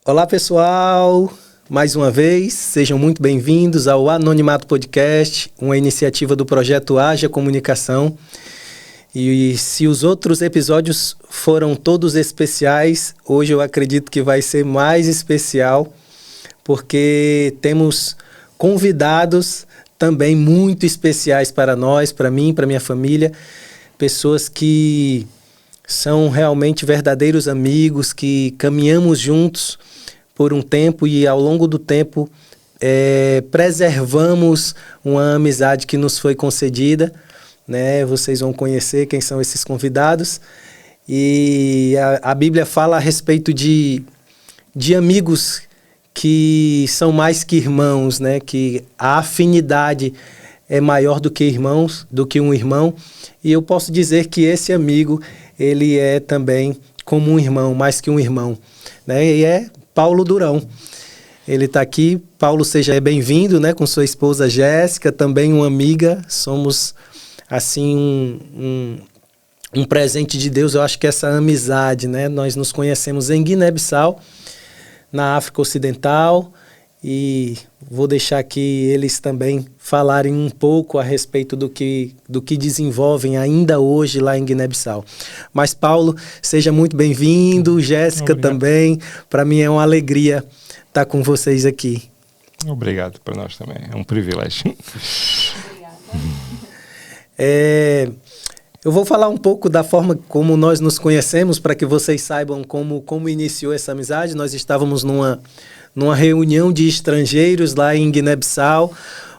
Olá, pessoal! Mais uma vez, sejam muito bem-vindos ao Anonimato Podcast, uma iniciativa do projeto Haja Comunicação. E se os outros episódios foram todos especiais, hoje eu acredito que vai ser mais especial, porque temos convidados também muito especiais para nós, para mim, para minha família, pessoas que são realmente verdadeiros amigos, que caminhamos juntos por um tempo e ao longo do tempo preservamos uma amizade que nos foi concedida, né? Vocês vão conhecer quem são esses convidados. E a Bíblia fala a respeito de amigos que são mais que irmãos, né? Que a afinidade é maior do que irmãos, do que um irmão. E eu posso dizer que esse amigo, ele é também como um irmão, mais que um irmão, né? E é Paulo Durão. Ele está aqui. Paulo, seja bem-vindo, né? Com sua esposa Jéssica, também uma amiga. Somos, assim, um presente de Deus. Eu acho que essa amizade, né? Nós nos conhecemos em Guiné-Bissau, na África Ocidental, e vou deixar aqui eles também falarem um pouco a respeito do que desenvolvem ainda hoje lá em Guiné-Bissau. Mas, Paulo, seja muito bem-vindo, Jéssica também. Para mim é uma alegria estar com vocês aqui. Obrigado, para nós também, é um privilégio. Eu vou falar um pouco da forma como nós nos conhecemos, para que vocês saibam como iniciou essa amizade. Nós estávamos numa reunião de estrangeiros lá em Guiné-Bissau,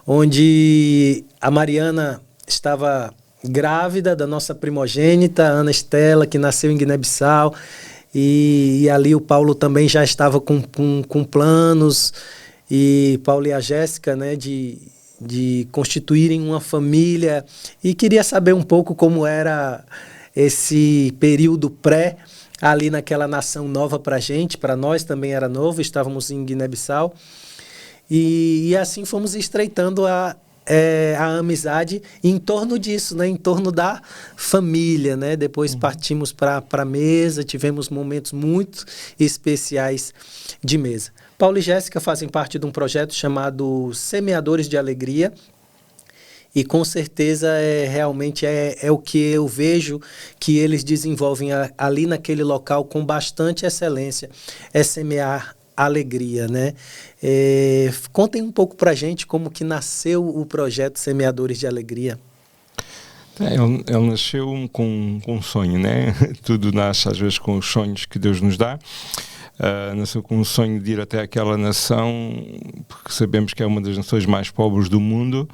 onde a Mariana estava grávida da nossa primogênita, Ana Estela, que nasceu em Guiné-Bissau, e ali o Paulo também já estava com planos, e Paulo e a Jéssica, né, de constituírem uma família, e queria saber um pouco como era esse período pré ali naquela nação nova para a gente, para nós também era novo, estávamos em Guiné-Bissau, e assim fomos estreitando a amizade em torno disso, né? Em torno da família, né? Depois partimos para a mesa, tivemos momentos muito especiais de mesa. Paulo e Jéssica fazem parte de um projeto chamado Semeadores de Alegria, e com certeza realmente é o que eu vejo que eles desenvolvem ali naquele local com bastante excelência, é semear alegria, né? Contem um pouco pra gente como que nasceu o projeto Semeadores de Alegria. Ele nasceu com um sonho, né? Tudo nasce às vezes com os sonhos que Deus nos dá. Nasceu com um sonho de ir até aquela nação, porque sabemos que é uma das nações mais pobres do mundo,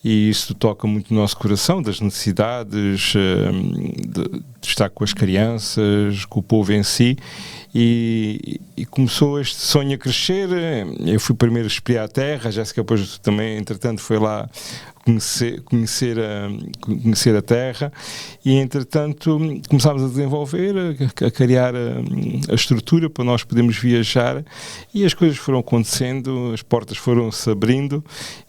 e isso toca muito o nosso coração, das necessidades, de estar com as crianças, com o povo em si, e começou este sonho a crescer. Eu fui primeiro espiar a terra, a Jéssica depois também, entretanto, foi lá conhecer a terra, e entretanto começámos a desenvolver, a criar a estrutura para nós podermos viajar, e as coisas foram acontecendo, as portas foram se abrindo,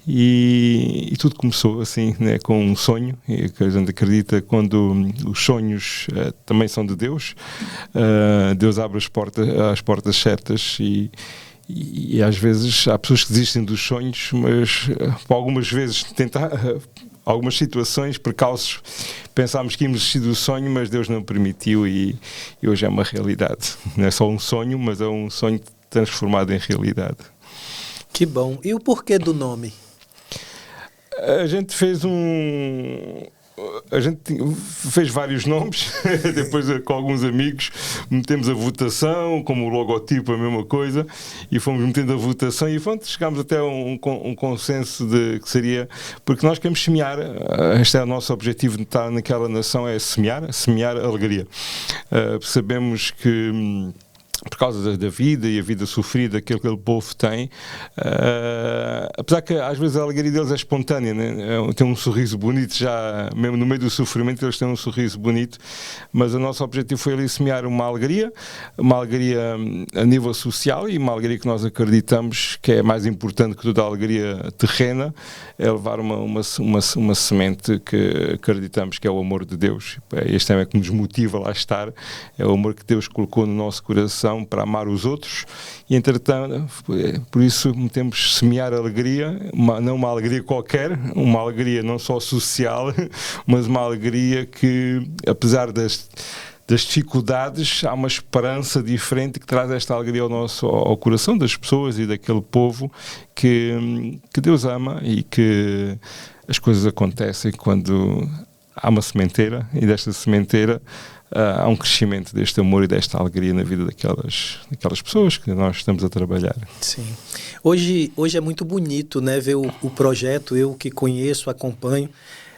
e tudo começou assim, né, com um sonho, e que a gente acredita quando os sonhos também são de Deus. Deus abre as portas certas, e às vezes há pessoas que desistem dos sonhos, mas por algumas vezes algumas situações, percalços, pensámos que íamos desistir do sonho, mas Deus não permitiu, e hoje é uma realidade. Não é só um sonho, mas é um sonho transformado em realidade. Que bom. E o porquê do nome? A gente fez vários nomes, depois com alguns amigos metemos a votação, como o logotipo, a mesma coisa, e fomos metendo a votação, e chegámos até a um consenso de que seria, porque nós queremos semear, este é o nosso objetivo de estar naquela nação, é semear alegria. Sabemos que por causa da vida e a vida sofrida que aquele povo tem, apesar que às vezes a alegria deles é espontânea, né? Tem um sorriso bonito, já mesmo no meio do sofrimento eles têm um sorriso bonito, mas o nosso objetivo foi ali semear uma alegria a nível social, e uma alegria que nós acreditamos que é mais importante que toda a alegria terrena, é levar uma semente que acreditamos que é o amor de Deus. Este é que nos motiva lá a estar, é o amor que Deus colocou no nosso coração, coração para amar os outros, e entretanto, por isso temos semear alegria, não uma alegria qualquer, uma alegria não só social, mas uma alegria que, apesar das dificuldades, há uma esperança diferente que traz esta alegria ao coração das pessoas e daquele povo que Deus ama, e que as coisas acontecem quando há uma sementeira, e desta sementeira há um crescimento deste amor e desta alegria na vida daquelas pessoas que nós estamos a trabalhar. Sim. Hoje é muito bonito, né, ver o projeto, eu que conheço, acompanho.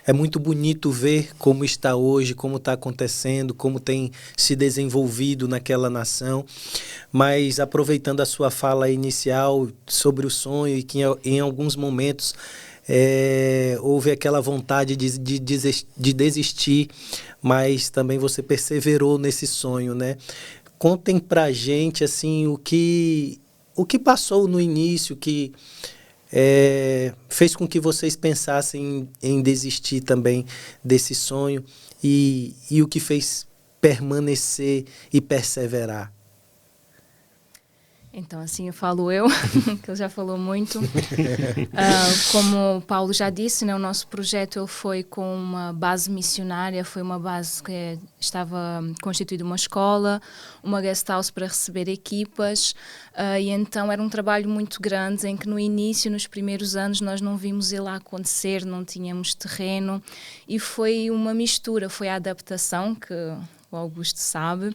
É muito bonito ver como está hoje, como está acontecendo, como tem se desenvolvido naquela nação. Mas aproveitando a sua fala inicial sobre o sonho, e que em alguns momentos houve aquela vontade de desistir, mas também você perseverou nesse sonho, né? Contem pra gente assim, o que passou no início que fez com que vocês pensassem em desistir também desse sonho, e o que fez permanecer e perseverar. Então, assim, eu falo eu, que ele já falou muito. Como o Paulo já disse, né, o nosso projeto ele foi com uma base missionária, foi uma base que estava constituída uma escola, uma guest house para receber equipas, e então era um trabalho muito grande, em que no início, nos primeiros anos, nós não vimos ele acontecer, não tínhamos terreno, e foi uma mistura, foi a adaptação, que o Augusto sabe,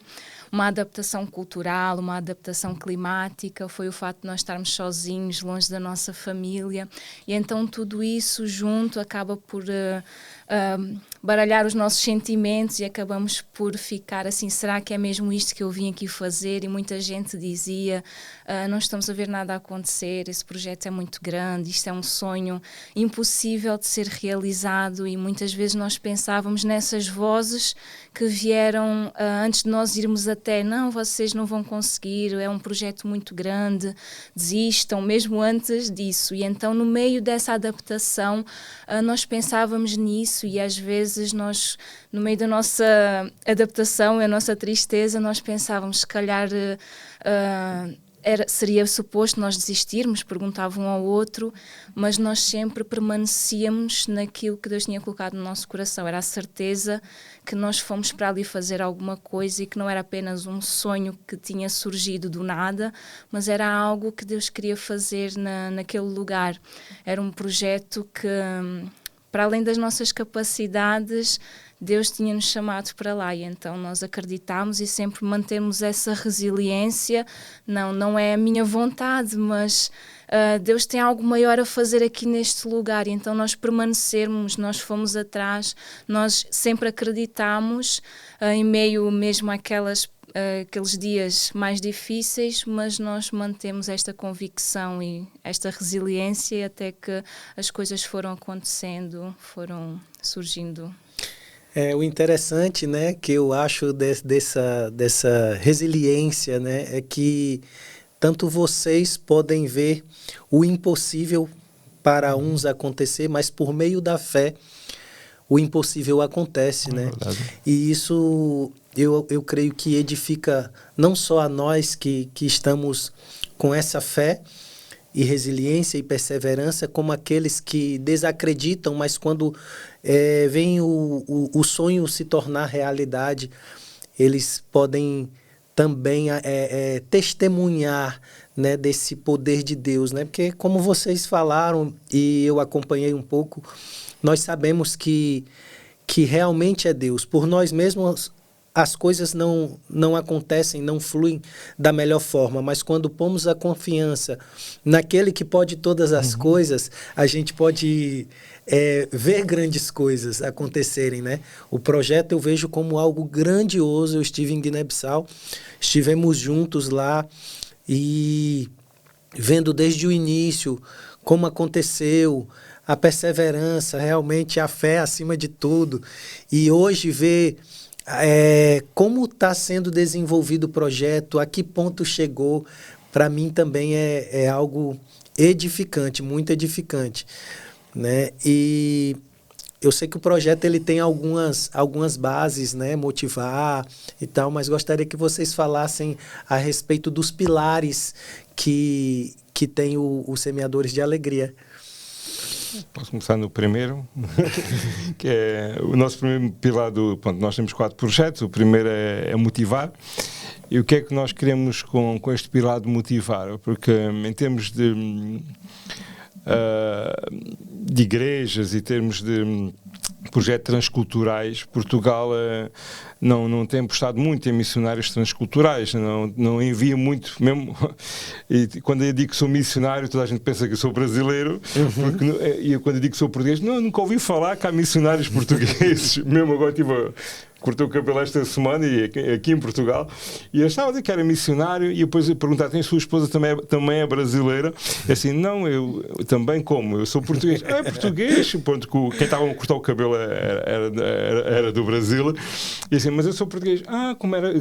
uma adaptação cultural, uma adaptação climática, foi o fato de nós estarmos sozinhos, longe da nossa família, e então tudo isso junto acaba por baralhar os nossos sentimentos, e acabamos por ficar assim, será que é mesmo isto que eu vim aqui fazer? E muita gente dizia, não estamos a ver nada a acontecer, esse projeto é muito grande, isto é um sonho impossível de ser realizado, e muitas vezes nós pensávamos nessas vozes que vieram antes de nós irmos até, não, vocês não vão conseguir, é um projeto muito grande, desistam, mesmo antes disso. E então, no meio dessa adaptação, nós pensávamos nisso, e às vezes nós, no meio da nossa adaptação e a nossa tristeza, nós pensávamos, se calhar seria suposto nós desistirmos, perguntavam um ao outro, mas nós sempre permanecíamos naquilo que Deus tinha colocado no nosso coração. Era a certeza que nós fomos para ali fazer alguma coisa, e que não era apenas um sonho que tinha surgido do nada, mas era algo que Deus queria fazer naquele lugar. Era um projeto que, para além das nossas capacidades, Deus tinha-nos chamado para lá, e então nós acreditámos e sempre mantemos essa resiliência. Não é a minha vontade, mas Deus tem algo maior a fazer aqui neste lugar, e então nós permanecermos, nós fomos atrás, nós sempre acreditámos, em meio mesmo àqueles dias mais difíceis, mas nós mantemos esta convicção e esta resiliência até que as coisas foram acontecendo, foram surgindo. O interessante, né, que eu acho dessa resiliência, né, é que tanto vocês podem ver o impossível para uns acontecer, mas por meio da fé o impossível acontece, né? E isso eu creio que edifica não só a nós que estamos com essa fé e resiliência e perseverança, como aqueles que desacreditam, mas quando vem o sonho se tornar realidade, eles podem também testemunhar, né, desse poder de Deus, né? Porque como vocês falaram, e eu acompanhei um pouco, nós sabemos que realmente é Deus. Por nós mesmos as coisas não acontecem, não fluem da melhor forma, mas quando pomos a confiança naquele que pode todas as coisas, a gente pode ver grandes coisas acontecerem, né? O projeto eu vejo como algo grandioso. Eu estive em Guiné-Bissau, estivemos juntos lá e vendo desde o início como aconteceu, a perseverança, realmente a fé acima de tudo. E hoje ver como está sendo desenvolvido o projeto, a que ponto chegou, para mim também é algo edificante, muito edificante, né? E eu sei que o projeto ele tem algumas bases, né, motivar e tal, mas gostaria que vocês falassem a respeito dos pilares que tem o Semeadores de Alegria. Posso começar no primeiro, que é o nosso primeiro pilar nós temos 4 projetos. O primeiro é motivar. E o que é que nós queremos com este pilar de motivar? Porque em termos de igrejas e termos de projetos transculturais, Portugal não tem apostado muito em missionários transculturais, não envia muito, mesmo, e quando eu digo que sou missionário, toda a gente pensa que eu sou brasileiro, e quando eu digo que sou português, nunca ouvi falar que há missionários portugueses, mesmo agora cortou o cabelo esta semana e aqui em Portugal, e eu estava a dizer que era missionário, e depois perguntar, tem a sua esposa também é brasileira? E assim, não, eu também como, eu sou português. É português? Ponto, quem estava a cortar o cabelo era do Brasil, e assim, mas eu sou português.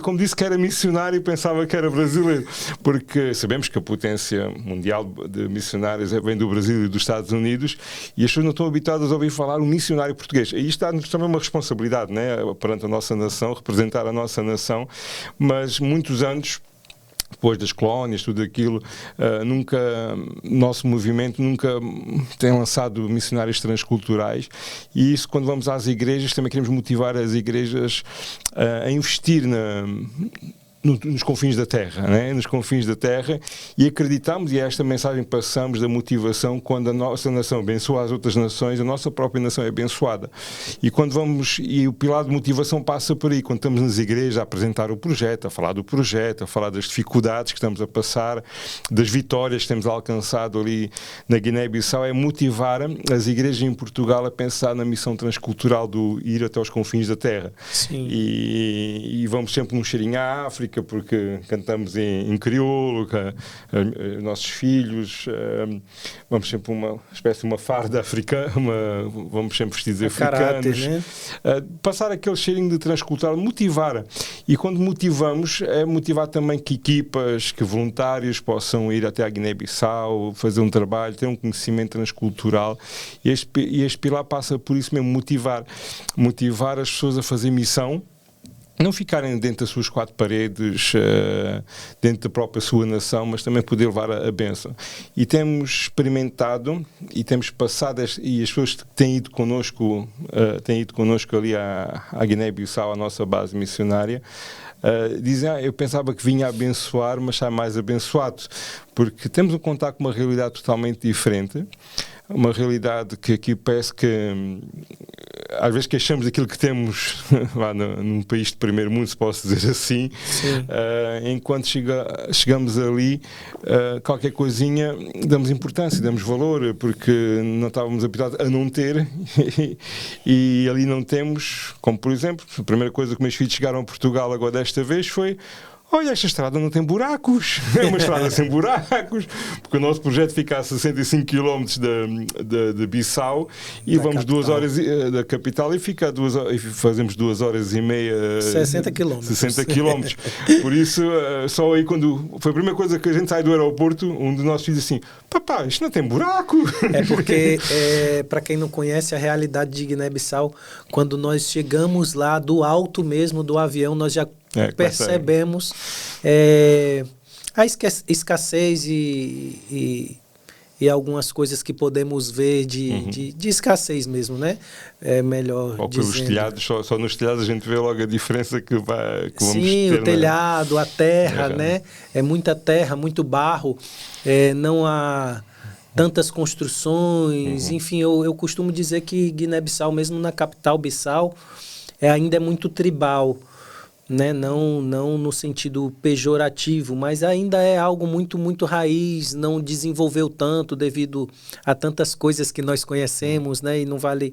Como disse que era missionário, pensava que era brasileiro, porque sabemos que a potência mundial de missionários vem do Brasil e dos Estados Unidos, e as pessoas não estão habituadas a ouvir falar um missionário português. E isto dá-nos também uma responsabilidade, né, perante a nossa nação, representar a nossa nação, mas muitos anos depois das colónias, tudo aquilo, nosso movimento nunca tem lançado missionários transculturais, e isso, quando vamos às igrejas, também queremos motivar as igrejas a investir nos confins da terra, né? Nos confins da terra, e acreditamos, e é esta mensagem passamos da motivação, quando a nossa nação abençoa as outras nações, a nossa própria nação é abençoada. E o pilar de motivação passa por aí, quando estamos nas igrejas a apresentar o projeto, a falar do projeto, a falar das dificuldades que estamos a passar, das vitórias que temos alcançado ali na Guiné-Bissau, é motivar as igrejas em Portugal a pensar na missão transcultural do ir até aos confins da terra. Sim. E vamos sempre um cheirinho à África, porque cantamos em crioulo, com nossos filhos, vamos sempre uma espécie de uma farda africana, vamos sempre vestidos africanos. Caráter, né? Passar aquele cheirinho de transcultural, motivar. E quando motivamos, é motivar também que equipas, que voluntários possam ir até a Guiné-Bissau, fazer um trabalho, ter um conhecimento transcultural. E este pilar passa por isso mesmo, motivar as pessoas a fazer missão, não ficarem dentro das suas 4 paredes, dentro da própria sua nação, mas também poder levar a bênção. E temos experimentado e temos passado, e as pessoas que têm ido connosco ali à Guiné-Bissau, à nossa base missionária, dizem, eu pensava que vinha a abençoar, mas sai mais abençoado, porque temos um contato com uma realidade totalmente diferente, uma realidade que aqui parece que às vezes queixamos daquilo que temos lá num país de primeiro mundo, se posso dizer assim. Enquanto chegamos ali, qualquer coisinha damos importância, damos valor, porque não estávamos habituados a não ter e ali não temos, como por exemplo, a primeira coisa que meus filhos chegaram a Portugal agora desta vez foi: olha, esta estrada não tem buracos, é uma estrada sem buracos, porque o nosso projeto fica a 65 km de Bissau e da vamos capital. 2 horas da capital e fazemos 2 horas e meia. 60 km. 60 km. Por isso, só aí quando foi a primeira coisa que a gente sai do aeroporto, um dos nossos filhos assim: papá, isto não tem buraco. É porque, para quem não conhece a realidade de Guiné-Bissau, quando nós chegamos lá do alto mesmo do avião, nós já percebemos a escassez e algumas coisas que podemos ver de escassez mesmo, né? É melhor ou pelos dizendo. Telhados, só nos telhados a gente vê logo a diferença que vamos ter. Sim, o telhado, a terra, né? É muita terra, muito barro, não há tantas construções, enfim, eu costumo dizer que Guiné-Bissau, mesmo na capital Bissau, ainda é muito tribal, né? Não no sentido pejorativo, mas ainda é algo muito, muito raiz, não desenvolveu tanto devido a tantas coisas que nós conhecemos, né? E não vale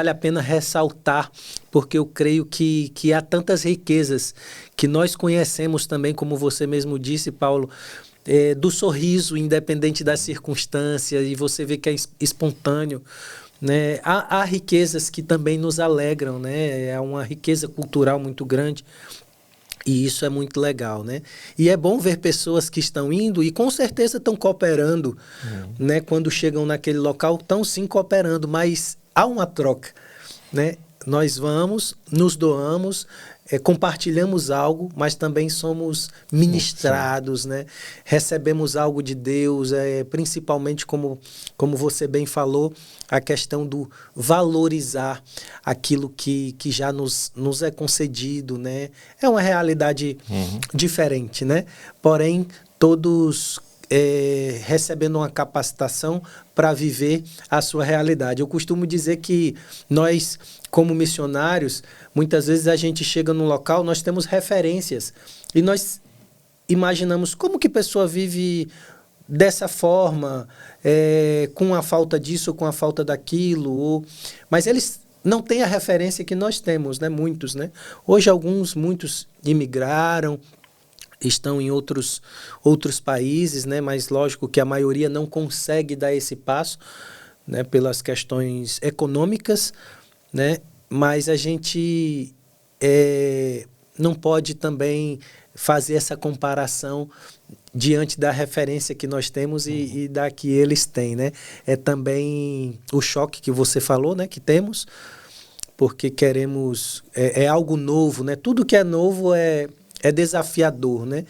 a pena ressaltar, porque eu creio que há tantas riquezas que nós conhecemos também, como você mesmo disse, Paulo, do sorriso, independente das circunstâncias, e você vê que é espontâneo, né? Há riquezas que também nos alegram, né? É uma riqueza cultural muito grande e isso é muito legal, né? E é bom ver pessoas que estão indo e com certeza estão cooperando, né? Quando chegam naquele local, estão sim cooperando, mas há uma troca, né? Nós vamos, nos doamos, compartilhamos algo, mas também somos ministrados, né? Recebemos algo de Deus, principalmente como você bem falou, a questão do valorizar aquilo que já nos é concedido, né? É uma realidade diferente, né? Porém, todos recebendo uma capacitação para viver a sua realidade. Eu costumo dizer que nós, como missionários, muitas vezes a gente chega num local, nós temos referências e nós imaginamos como que a pessoa vive dessa forma, com a falta disso ou com a falta daquilo, mas eles não têm a referência que nós temos, né? Muitos, né? Hoje muitos imigraram, estão em outros países, né? Mas lógico que a maioria não consegue dar esse passo, né? Pelas questões econômicas, né? Mas a gente não pode também fazer essa comparação diante da referência que nós temos e da que eles têm, né? É também o choque que você falou, né? Que temos, porque queremos... É algo novo, né? Tudo que é novo é desafiador, né?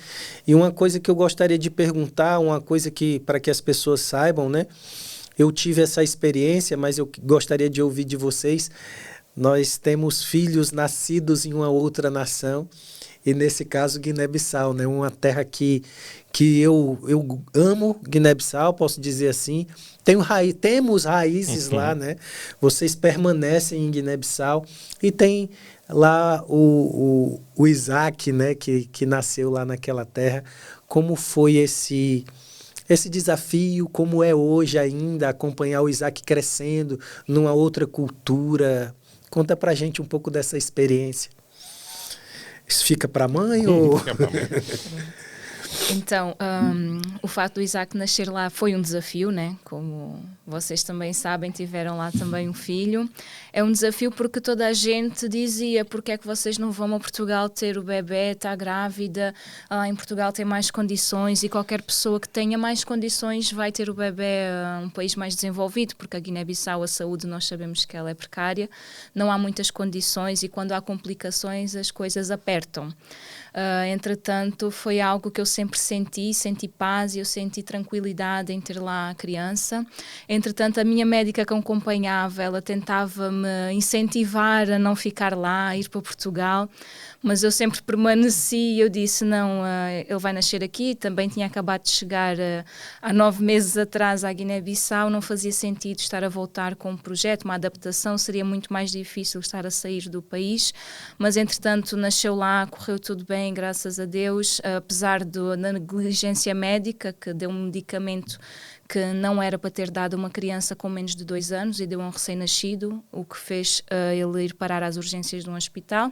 E uma coisa que eu gostaria de perguntar, uma coisa que para que as pessoas saibam, né? Eu tive essa experiência, mas eu gostaria de ouvir de vocês. Nós temos filhos nascidos em uma outra nação, e nesse caso Guiné-Bissau, né? Uma terra que eu amo, Guiné-Bissau, posso dizer assim. Temos raízes lá, né? Vocês permanecem em Guiné-Bissau e tem lá o Isaac, né, que nasceu lá naquela terra. Como foi esse desafio, como é hoje ainda acompanhar o Isaac crescendo numa outra cultura? Conta pra gente um pouco dessa experiência. Isso fica pra mãe ou... Fica pra mãe. Então, o fato do Isaac nascer lá foi um desafio, né? Como vocês também sabem, tiveram lá também um filho. É um desafio porque toda a gente dizia: porque é que vocês não vão a Portugal ter o bebê, está grávida, em Portugal tem mais condições, e qualquer pessoa que tenha mais condições vai ter o bebê um país mais desenvolvido, porque a Guiné-Bissau, a saúde, nós sabemos que ela é precária, não há muitas condições e quando há complicações as coisas apertam. Entretanto, foi algo que eu sempre senti paz e eu senti tranquilidade em ter lá a criança. Entretanto, a minha médica que acompanhava, ela tentava-me incentivar a não ficar lá, a ir para Portugal, mas eu sempre permaneci e eu disse, não, ele vai nascer aqui. Também tinha acabado de chegar há 9 meses atrás à Guiné-Bissau, não fazia sentido estar a voltar com um projeto, uma adaptação, seria muito mais difícil estar a sair do país, mas entretanto nasceu lá, correu tudo bem, graças a Deus, apesar da negligência médica, que deu um medicamento que não era para ter dado a uma criança com menos de 2 anos e deu a um recém-nascido, o que fez ele ir parar às urgências de um hospital.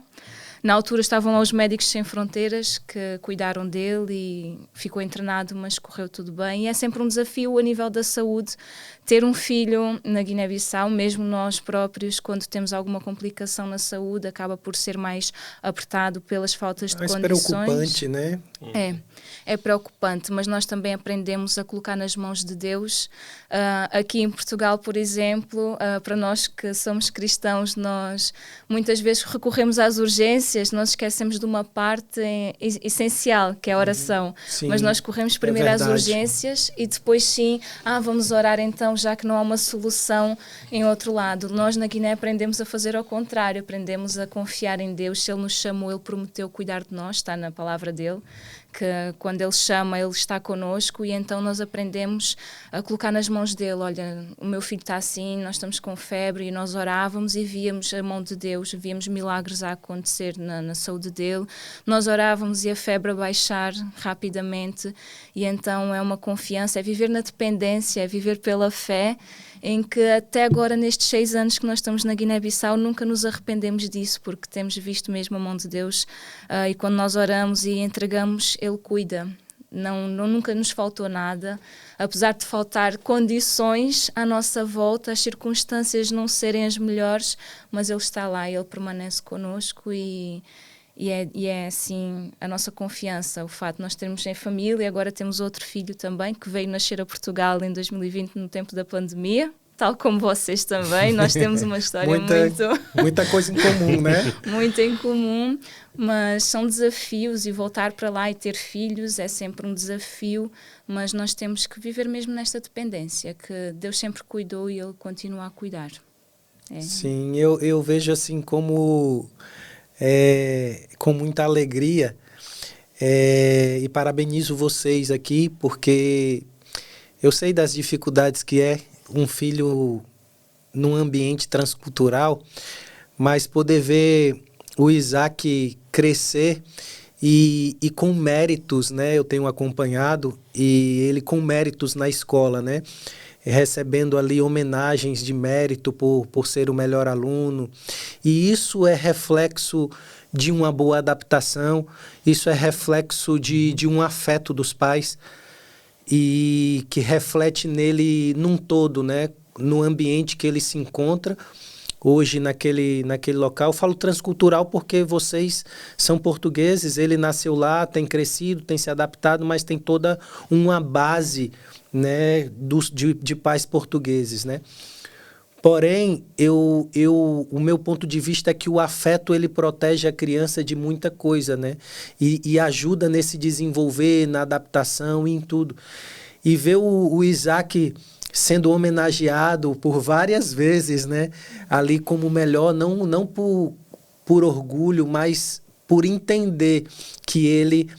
Na altura estavam lá os Médicos Sem Fronteiras que cuidaram dele e ficou internado, mas correu tudo bem. E é sempre um desafio a nível da saúde ter um filho na Guiné-Bissau, mesmo nós próprios, quando temos alguma complicação na saúde, acaba por ser mais apertado pelas faltas de condições. É preocupante, né? É preocupante, mas nós também aprendemos a colocar nas mãos de Deus. Aqui em Portugal, por exemplo, para nós que somos cristãos, nós muitas vezes recorremos às urgências, nós esquecemos de uma parte essencial, que é a oração. Sim, mas nós corremos primeiro às urgências e depois sim, vamos orar então, já que não há uma solução em outro lado. Nós na Guiné aprendemos a fazer ao contrário, aprendemos a confiar em Deus. Se Ele nos chamou, Ele prometeu cuidar de nós, está na palavra dEle, que quando Ele chama, Ele está connosco, e então nós aprendemos a colocar nas mãos dEle. Olha, o meu filho está assim, nós estamos com febre, e nós orávamos e víamos a mão de Deus, víamos milagres a acontecer na saúde dele. Nós orávamos e a febre a baixar rapidamente, e então é uma confiança, é viver na dependência, é viver pela fé, em que até agora, nestes 6 anos que nós estamos na Guiné-Bissau, nunca nos arrependemos disso, porque temos visto mesmo a mão de Deus, e quando nós oramos e entregamos, Ele cuida. Nunca nos faltou nada, apesar de faltar condições à nossa volta, as circunstâncias não serem as melhores, mas Ele está lá, Ele permanece connosco e é assim a nossa confiança, o fato de nós termos em família. Agora temos outro filho também, que veio nascer a Portugal em 2020, no tempo da pandemia, tal como vocês também. Nós temos uma história muita coisa em comum, né? Muito em comum, mas são desafios, e voltar para lá e ter filhos é sempre um desafio, mas nós temos que viver mesmo nesta dependência, que Deus sempre cuidou e Ele continua a cuidar. Sim, eu vejo assim como com muita alegria, e parabenizo vocês aqui, porque eu sei das dificuldades que é um filho num ambiente transcultural, mas poder ver o Isaac crescer e com méritos, né? Eu tenho acompanhado, e ele com méritos na escola, né? Recebendo ali homenagens de mérito por ser o melhor aluno. E isso é reflexo de uma boa adaptação, isso é reflexo de um afeto dos pais, e que reflete nele num todo, né? No ambiente que ele se encontra hoje naquele local. Eu falo transcultural porque vocês são portugueses, ele nasceu lá, tem crescido, tem se adaptado, mas tem toda uma base, né, de pais portugueses, né? Porém, o meu ponto de vista é que o afeto, ele protege a criança de muita coisa, né? E ajuda nesse desenvolver, na adaptação e em tudo. E ver o Isaac sendo homenageado por várias vezes, né? Ali como melhor, não por orgulho, mas por entender que ele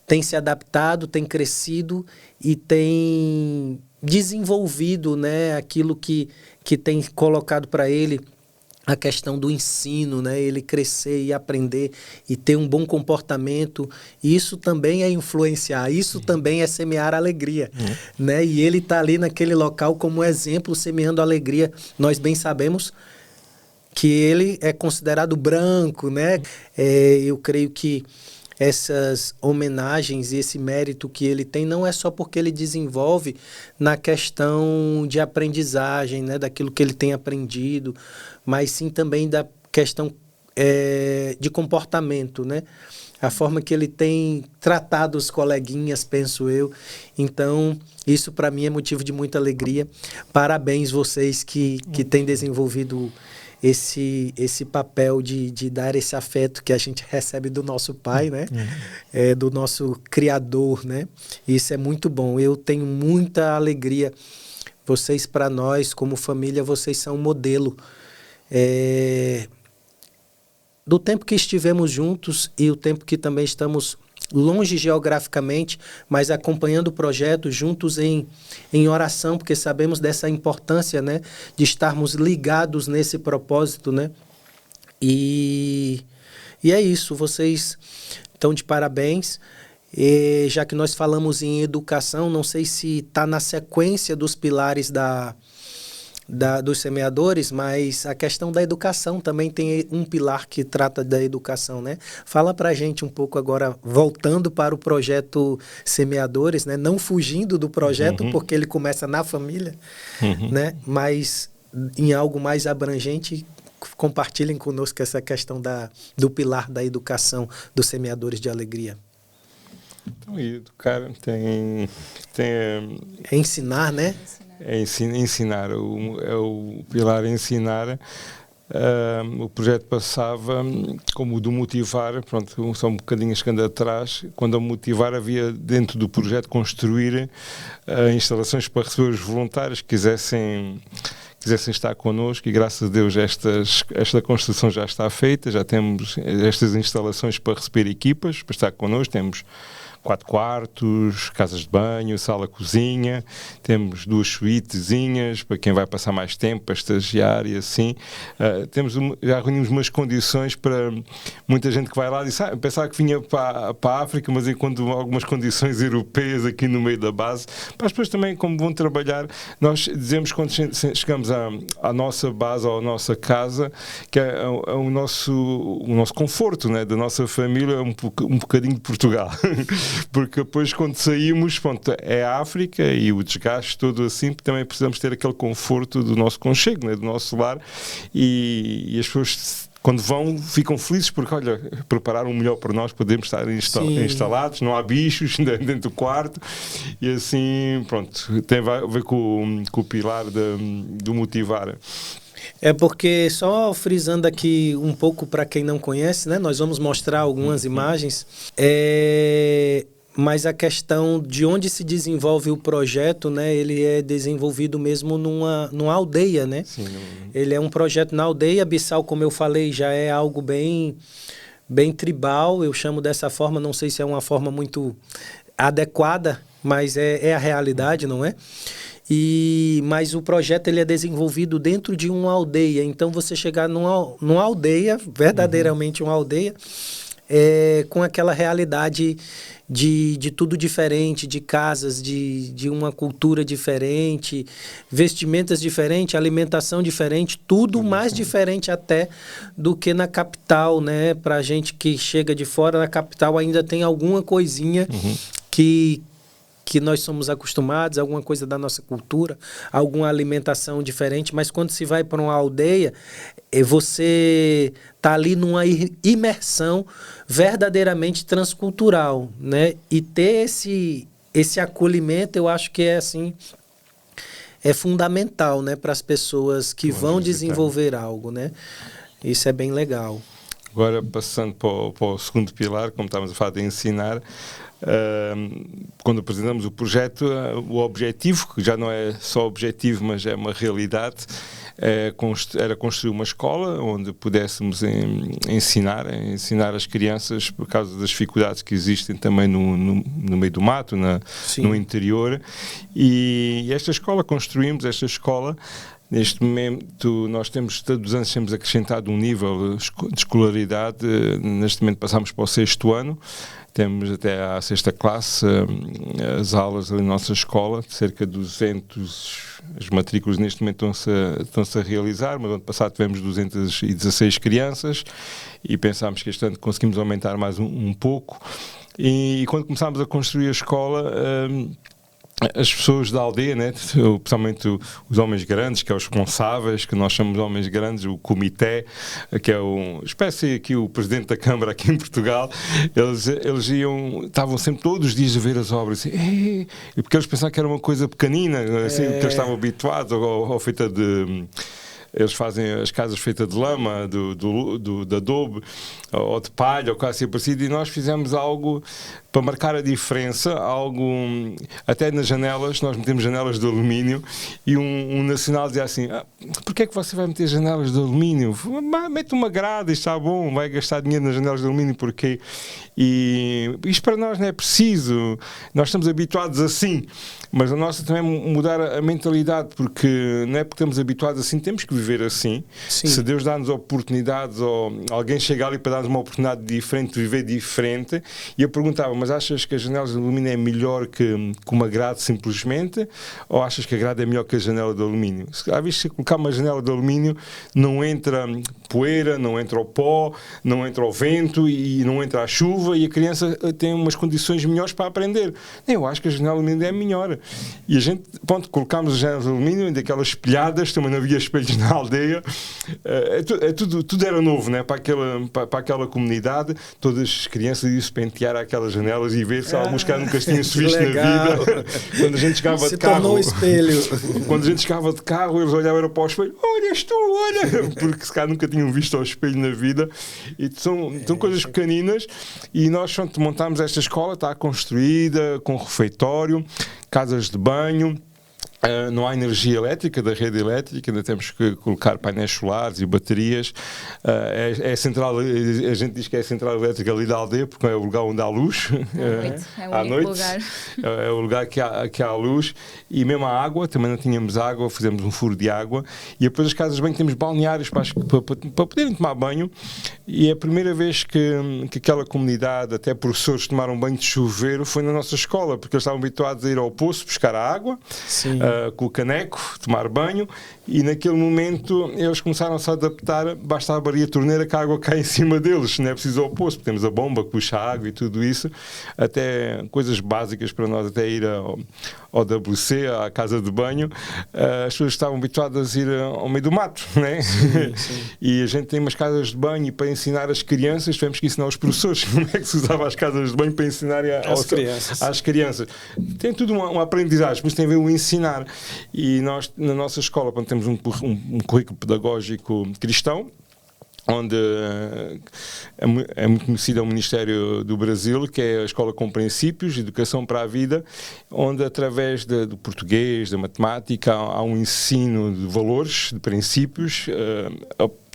tem se adaptado, tem crescido e tem desenvolvido, né, aquilo que tem colocado para ele a questão do ensino, né, ele crescer e aprender e ter um bom comportamento. Isso também é influenciar, isso também é semear alegria, né? E ele está ali naquele local como exemplo, semeando alegria. Nós bem sabemos que ele é considerado branco, né? Eu creio que essas homenagens e esse mérito que ele tem não é só porque ele desenvolve na questão de aprendizagem, né, daquilo que ele tem aprendido, mas sim também da questão de comportamento, né? A forma que ele tem tratado os coleguinhas, penso eu. Então, isso para mim é motivo de muita alegria. Parabéns vocês que têm desenvolvido esse papel de dar esse afeto que a gente recebe do nosso pai, né? Do nosso Criador, né? Isso é muito bom. Eu tenho muita alegria. Vocês, para nós, como família, vocês são um modelo. Do tempo que estivemos juntos e o tempo que também estamos longe geograficamente, mas acompanhando o projeto juntos em oração, porque sabemos dessa importância, né, de estarmos ligados nesse propósito, né? E é isso, vocês estão de parabéns. E já que nós falamos em educação, não sei se está na sequência dos pilares dos semeadores, mas a questão da educação também tem um pilar que trata da educação, né? Fala pra gente um pouco agora, voltando para o projeto Semeadores, né? Não fugindo do projeto, porque ele começa na família, né? Mas em algo mais abrangente, compartilhem conosco essa questão do pilar da educação dos Semeadores de Alegria. Então, educar tem É ensinar, né? Ensinar, o pilar ensinar. O projeto passava como o do motivar, pronto, só um bocadinho chegando atrás, quando o motivar havia dentro do projeto construir instalações para receber os voluntários que quisessem estar connosco, e graças a Deus esta construção já está feita, já temos estas instalações para receber equipas, para estar connosco, temos 4 quartos, casas de banho, sala-cozinha, temos 2 suítezinhas para quem vai passar mais tempo, para estagiar e assim. Já reunimos umas condições para muita gente que vai lá e diz, pensava que vinha para a África, mas enquanto algumas condições europeias aqui no meio da base, para as pessoas também como vão trabalhar. Nós dizemos quando chegamos à nossa base ou à nossa casa, que é o nosso conforto, né, da nossa família, um bocadinho de Portugal. Porque depois quando saímos, pronto, é a África e o desgaste todo assim, também precisamos ter aquele conforto do nosso conchego, né, do nosso lar, e as pessoas quando vão, ficam felizes porque, olha, prepararam o melhor para nós, podemos estar instalados, não há bichos dentro do quarto, e assim, pronto, tem a ver com o pilar do motivar. É porque, só frisando aqui um pouco para quem não conhece, né? Nós vamos mostrar algumas imagens, mas a questão de onde se desenvolve o projeto, né? Ele é desenvolvido mesmo numa aldeia, né? Sim. Ele é um projeto na aldeia. Bissau, como eu falei, já é algo bem tribal, eu chamo dessa forma, não sei se é uma forma muito adequada, mas é a realidade, não é? Mas o projeto ele é desenvolvido dentro de uma aldeia. Então, você chegar numa aldeia, verdadeiramente uma aldeia, com aquela realidade de tudo diferente, de casas, de uma cultura diferente, vestimentas diferentes, alimentação diferente, tudo mais diferente até do que na capital, né? Pra gente que chega de fora, na capital ainda tem alguma coisinha que nós somos acostumados, alguma coisa da nossa cultura, alguma alimentação diferente, mas quando se vai para uma aldeia, você está ali numa imersão verdadeiramente transcultural, né? E ter esse acolhimento, eu acho que é fundamental, né, para as pessoas que vão desenvolver algo, né? Isso é bem legal. Agora, passando para o segundo pilar, como estávamos a falar de ensinar, quando apresentamos o projeto, o objetivo, que já não é só objetivo, mas é uma realidade, era construir uma escola onde pudéssemos ensinar as crianças por causa das dificuldades que existem também no meio do mato, no interior. E esta escola, construímos esta escola. Neste momento, nós todos os anos temos acrescentado um nível de escolaridade. Neste momento passamos para o 6º ano. Temos até à 6ª classe as aulas ali na nossa escola, cerca de 200, as matrículas neste momento estão-se a realizar, mas no ano passado tivemos 216 crianças e pensámos que este ano conseguimos aumentar mais um pouco. E quando começámos a construir a escola, as pessoas da aldeia, né, principalmente os homens grandes, que é os responsáveis, que nós chamamos de homens grandes, o comitê, que é espécie aqui o presidente da Câmara aqui em Portugal, eles estavam sempre todos os dias a ver as obras, e porque eles pensavam que era uma coisa pequenina, assim, porque eles estavam habituados ao feita de... Eles fazem as casas feitas de lama, de adobe, ou de palha, ou quase assim parecido, e nós fizemos algo para marcar a diferença, algo, até nas janelas, nós metemos janelas de alumínio, e um nacional dizia assim, porquê é que você vai meter janelas de alumínio? Mete uma grade, está bom, vai gastar dinheiro nas janelas de alumínio, porquê? E isto para nós não é preciso, nós estamos habituados assim, mas a nossa também é mudar a mentalidade, porque não é porque estamos habituados assim, temos que viver assim. Sim. Se Deus dá-nos oportunidades, ou alguém chega ali para dar-nos uma oportunidade diferente, de viver diferente, e eu perguntava, mas achas que as janelas de alumínio é melhor que uma grade simplesmente, ou achas que a grade é melhor que a janela de alumínio? Às vezes, se colocar uma janela de alumínio, não entra poeira, não entra o pó, não entra o vento e não entra a chuva, e a criança tem umas condições melhores para aprender. Eu acho que a janela de alumínio é melhor. E a gente, pronto, colocámos as janelas de alumínio, daquelas espelhadas, também não havia espelhos na aldeia, tudo era novo, né? para aquela comunidade, todas as crianças iam se pentear àquelas janelas e ver se alguns caras nunca tinham se visto na vida. Quando a gente chegava de carro, espelho. Quando a gente chegava de carro, eles olhavam para o espelho, olhas tu, olha, porque se calhar nunca tinham visto ao espelho na vida. E são coisas pequeninas, e nós montámos esta escola, está construída com refeitório, casas de banho. Não há energia elétrica da rede elétrica, ainda temos que colocar painéis solares e baterias. É a central, a gente diz que é a central elétrica ali da aldeia, porque é o lugar onde há luz. É o único lugar. É o lugar que há luz. E mesmo a água, também não tínhamos água, fizemos um furo de água. E depois as casas de banho temos balneários para poderem tomar banho. E é a primeira vez que aquela comunidade, até professores, tomaram banho de chuveiro foi na nossa escola, porque eles estavam habituados a ir ao poço buscar a água. Sim. Com o caneco, tomar banho, E naquele momento eles começaram-se a adaptar, basta abrir a torneira que a água cai em cima deles, não é preciso ao poço, temos a bomba que puxa a água e tudo isso, até coisas básicas para nós, até ir ao WC, à casa de banho, as pessoas estavam habituadas a ir ao meio do mato, né? Sim, sim. E a gente tem umas casas de banho e para ensinar as crianças, tivemos que ensinar os professores como é que se usava as casas de banho para ensinar às crianças. Tem tudo uma aprendizagem, por isso tem a ver o ensinar. E nós, na nossa escola, quando temos um currículo pedagógico cristão, onde é muito conhecido o Ministério do Brasil, que é a Escola com Princípios, Educação para a Vida, onde através do português, da matemática, há um ensino de valores, de princípios,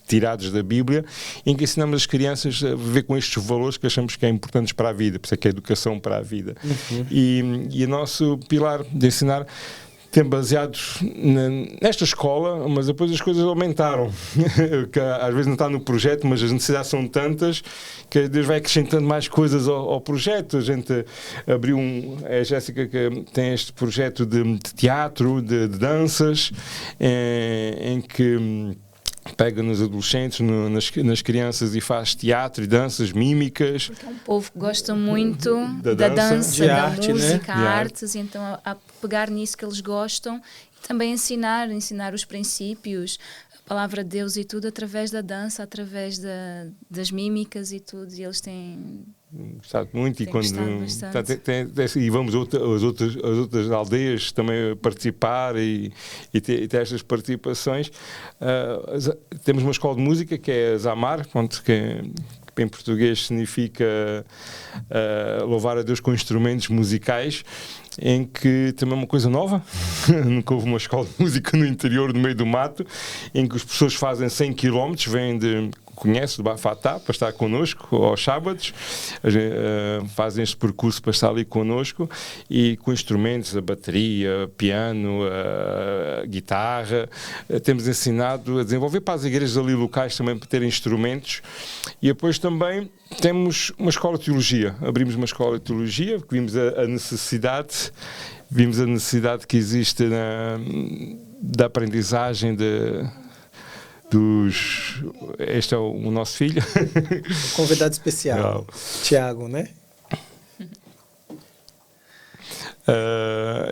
tirados da Bíblia, em que ensinamos as crianças a viver com estes valores que achamos que é importantes para a vida, por isso é que é a educação para a vida. E o nosso pilar de ensinar tem baseado nesta escola, mas depois as coisas aumentaram, que às vezes não está no projeto, mas as necessidades são tantas que Deus vai acrescentando mais coisas ao projeto. A gente abriu é a Jéssica que tem este projeto de teatro, de danças, em que pega nos adolescentes, nas crianças e faz teatro e danças mímicas. Porque é um povo que gosta muito da dança, de da arte, música, né? artes, e então a pegar nisso que eles gostam e também ensinar os princípios, a palavra de Deus e tudo através da dança, através das mímicas e tudo, e eles têm gostado muito e quando bastante. e vamos as outras aldeias também participar e ter estas participações. Temos uma escola de música que é a Zamar, que em português significa louvar a Deus com instrumentos musicais, em que também é uma coisa nova. Nunca houve uma escola de música no interior, no meio do mato, em que as pessoas fazem 100 km, vêm do Bafatá para estar connosco aos sábados, fazem este percurso para estar ali connosco e com instrumentos, a bateria, piano, a guitarra. Temos ensinado a desenvolver para as igrejas ali locais também para terem instrumentos. E depois também temos uma escola de teologia. Abrimos uma escola de teologia porque vimos a necessidade que existe da aprendizagem este é o nosso filho. Convidado especial, Tiago, né?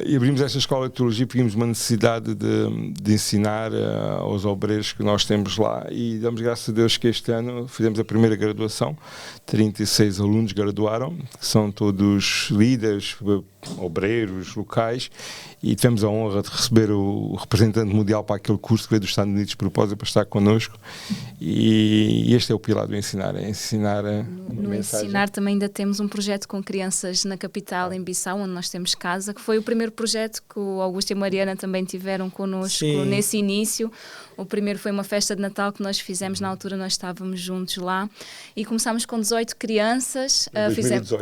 E abrimos esta escola de teologia porque vimos uma necessidade de ensinar aos obreiros que nós temos lá, e damos graças a Deus que este ano fizemos a primeira graduação. 36 alunos graduaram, que são todos líderes, obreiros locais, e tivemos a honra de receber o representante mundial para aquele curso que veio dos Estados Unidos de propósito para estar connosco. E este é o pilar do ensinar, é ensinar no ensinar também ainda temos um projeto com crianças na capital, em Bissau, onde nós temos casa, que foi o primeiro projeto que o Augusto e a Mariana também tiveram connosco. Sim. Nesse início. O primeiro foi uma festa de Natal que nós fizemos, na altura nós estávamos juntos lá, e começámos com 18 crianças.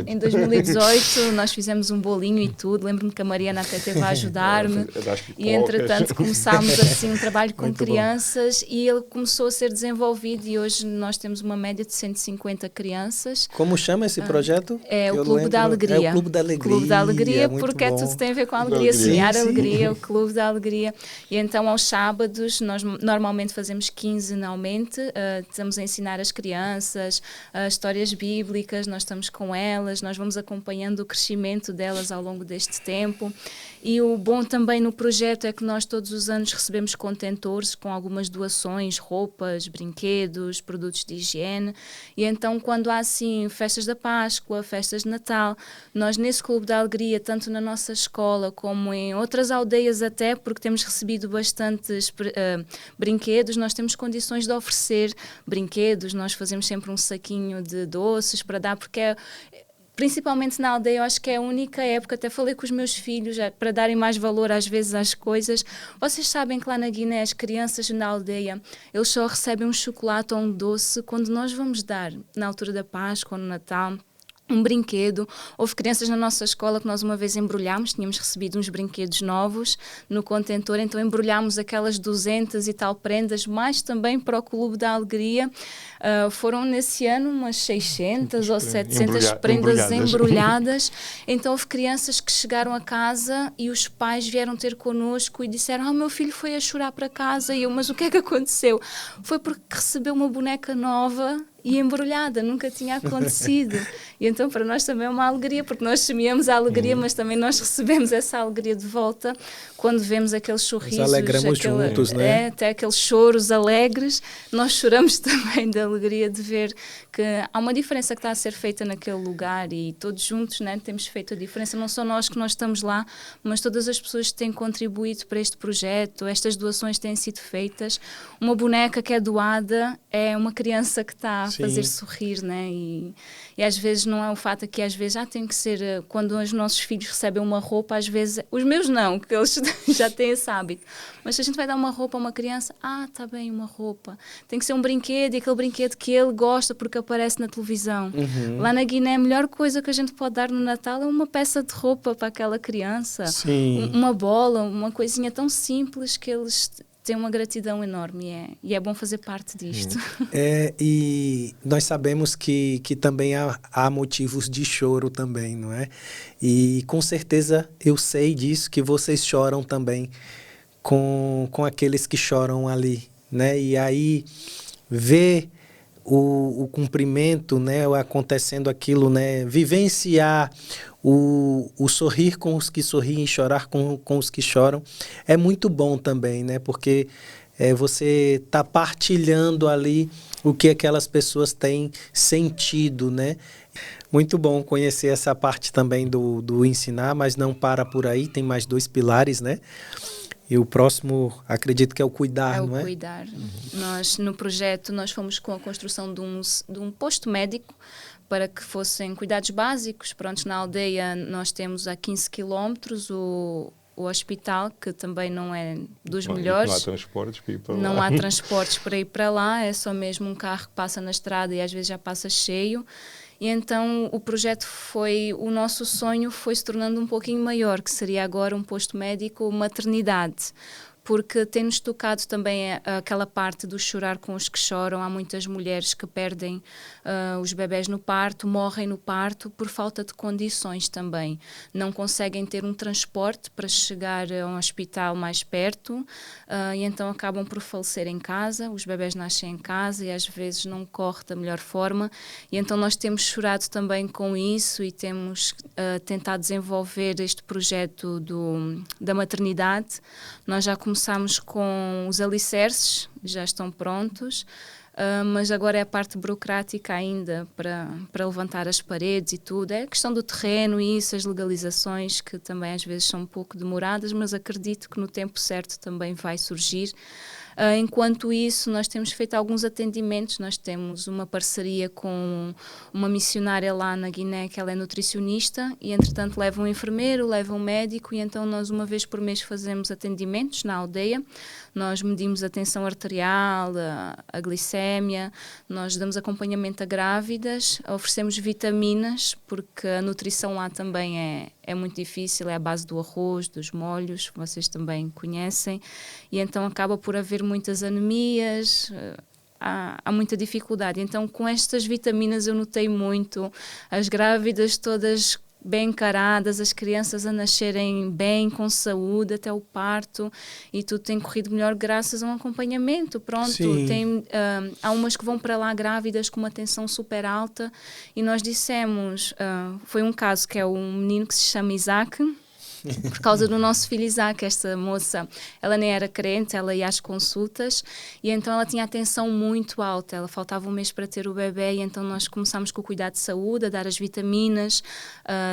Em 2018 nós fizemos um bolinho e tudo, lembro-me que a Mariana até esteve a ajudar-me, e entretanto começámos assim um trabalho com crianças, e ele começou a ser desenvolvido, e hoje nós temos uma média de 150 crianças. Como chama esse projeto? É o Clube da Alegria. É o Clube da Alegria. Clube da Alegria, porque tudo tem a ver com a alegria, semear a alegria, o Clube da Alegria. E então aos sábados nós normalmente fazemos quinzenalmente, estamos a ensinar as crianças histórias bíblicas, nós estamos com elas, nós vamos acompanhando o crescimento delas ao longo deste tempo. E o bom também no projeto é que nós todos os anos recebemos contentores com algumas doações, roupas, brinquedos, produtos de higiene, e então quando há assim festas da Páscoa, festas de Natal, nós nesse Clube da Alegria, tanto na nossa escola como em outras aldeias até, porque temos recebido bastantes brinquedos, nós temos condições de oferecer brinquedos, nós fazemos sempre um saquinho de doces para dar, porque principalmente na aldeia, eu acho que é a única época, até falei com os meus filhos, para darem mais valor às vezes às coisas. Vocês sabem que lá na Guiné, as crianças na aldeia, eles só recebem um chocolate ou um doce quando nós vamos dar, na altura da Páscoa ou no Natal. um brinquedo. Houve crianças na nossa escola que nós uma vez embrulhámos, tínhamos recebido uns brinquedos novos no contentor, então embrulhámos aquelas 200 e tal prendas, mais também para o Clube da Alegria. Foram nesse ano umas 600 ou 700 prendas embrulhadas. Então houve crianças que chegaram a casa e os pais vieram ter connosco e disseram: meu filho foi a chorar para casa. E eu: mas o que é que aconteceu? Foi porque recebeu uma boneca nova e embrulhada, nunca tinha acontecido. E então para nós também é uma alegria, porque nós semeamos a alegria, mas também nós recebemos essa alegria de volta quando vemos aqueles sorrisos. Nos alegramos juntos, né? Até aqueles choros alegres, nós choramos também da alegria de ver que há uma diferença que está a ser feita naquele lugar e todos juntos, né, temos feito a diferença, não só nós que nós estamos lá, mas todas as pessoas que têm contribuído para este projeto, estas doações têm sido feitas. Uma boneca que é doada é uma criança que está a fazer sorrir, né? E às vezes não é o fato que às vezes tem que ser, quando os nossos filhos recebem uma roupa, às vezes, os meus não, que eles já têm esse hábito, mas se a gente vai dar uma roupa a uma criança, está bem, uma roupa, tem que ser um brinquedo, e aquele brinquedo que ele gosta porque aparece na televisão. Lá na Guiné a melhor coisa que a gente pode dar no Natal é uma peça de roupa para aquela criança, uma bola, uma coisinha tão simples que eles têm uma gratidão enorme, e é bom fazer parte disto. E nós sabemos que também há motivos de choro também, não é? E com certeza eu sei disso, que vocês choram também com aqueles que choram ali, né? E aí ver o cumprimento, né, acontecendo aquilo, né, vivenciar o sorrir com os que sorriem e chorar com os que choram é muito bom também, né, porque você está partilhando ali o que aquelas pessoas têm sentido, né. Muito bom conhecer essa parte também do ensinar, mas não para por aí, tem mais 2 pilares, né. E o próximo, acredito que é o cuidar, não é? É o cuidar. Nós, no projeto, nós fomos com a construção de um posto médico para que fossem cuidados básicos. Pronto, na aldeia nós temos a 15 quilómetros o hospital, que também não é dos melhores. Não há transportes para ir para lá. Não há transportes para ir para lá, é só mesmo um carro que passa na estrada e às vezes já passa cheio. E então o nosso sonho foi se tornando um pouquinho maior, que seria agora um posto médico maternidade, porque tem-nos tocado também aquela parte do chorar com os que choram. Há muitas mulheres que perdem os bebés no parto, morrem no parto por falta de condições também. Não conseguem ter um transporte para chegar a um hospital mais perto e então acabam por falecer em casa. Os bebés nascem em casa e às vezes não corre da melhor forma. E então nós temos chorado também com isso e temos tentado desenvolver este projeto da maternidade. Nós já começámos com os alicerces, já estão prontos, mas agora é a parte burocrática ainda para levantar as paredes e tudo. É a questão do terreno e isso, as legalizações, que também às vezes são um pouco demoradas, mas acredito que no tempo certo também vai surgir. Enquanto isso, nós temos feito alguns atendimentos. Nós temos uma parceria com uma missionária lá na Guiné, que ela é nutricionista, e entretanto leva um enfermeiro, leva um médico, e então nós uma vez por mês fazemos atendimentos na aldeia. Nós medimos a tensão arterial, a glicémia, nós damos acompanhamento a grávidas, oferecemos vitaminas, porque a nutrição lá também é muito difícil, é a base do arroz, dos molhos, vocês também conhecem, e então acaba por haver muitas anemias, há muita dificuldade. Então com estas vitaminas eu notei muito as grávidas todas bem encaradas, as crianças a nascerem bem, com saúde, até o parto, e tudo tem corrido melhor graças a um acompanhamento. Pronto, há umas que vão para lá grávidas com uma tensão super alta, e nós dissemos, foi um caso que é um menino que se chama Isaac, por causa do nosso filho Isaac. Esta moça, ela nem era crente, ela ia às consultas e então ela tinha a tensão muito alta, ela faltava um mês para ter o bebê, e então nós começámos com o cuidado de saúde, a dar as vitaminas,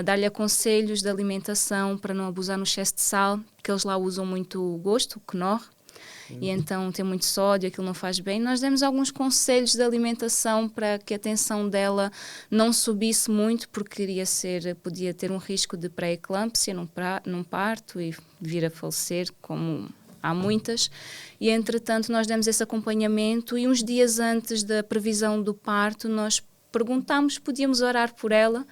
dar-lhe aconselhos de alimentação para não abusar no excesso de sal, porque eles lá usam muito o gosto, o Knorr, e então tem muito sódio, aquilo não faz bem. Nós demos alguns conselhos de alimentação para que a tensão dela não subisse muito, porque podia ter um risco de pré-eclâmpsia num parto e vir a falecer, como há muitas. E entretanto nós demos esse acompanhamento, e uns dias antes da previsão do parto nós perguntámos, podíamos orar por ela,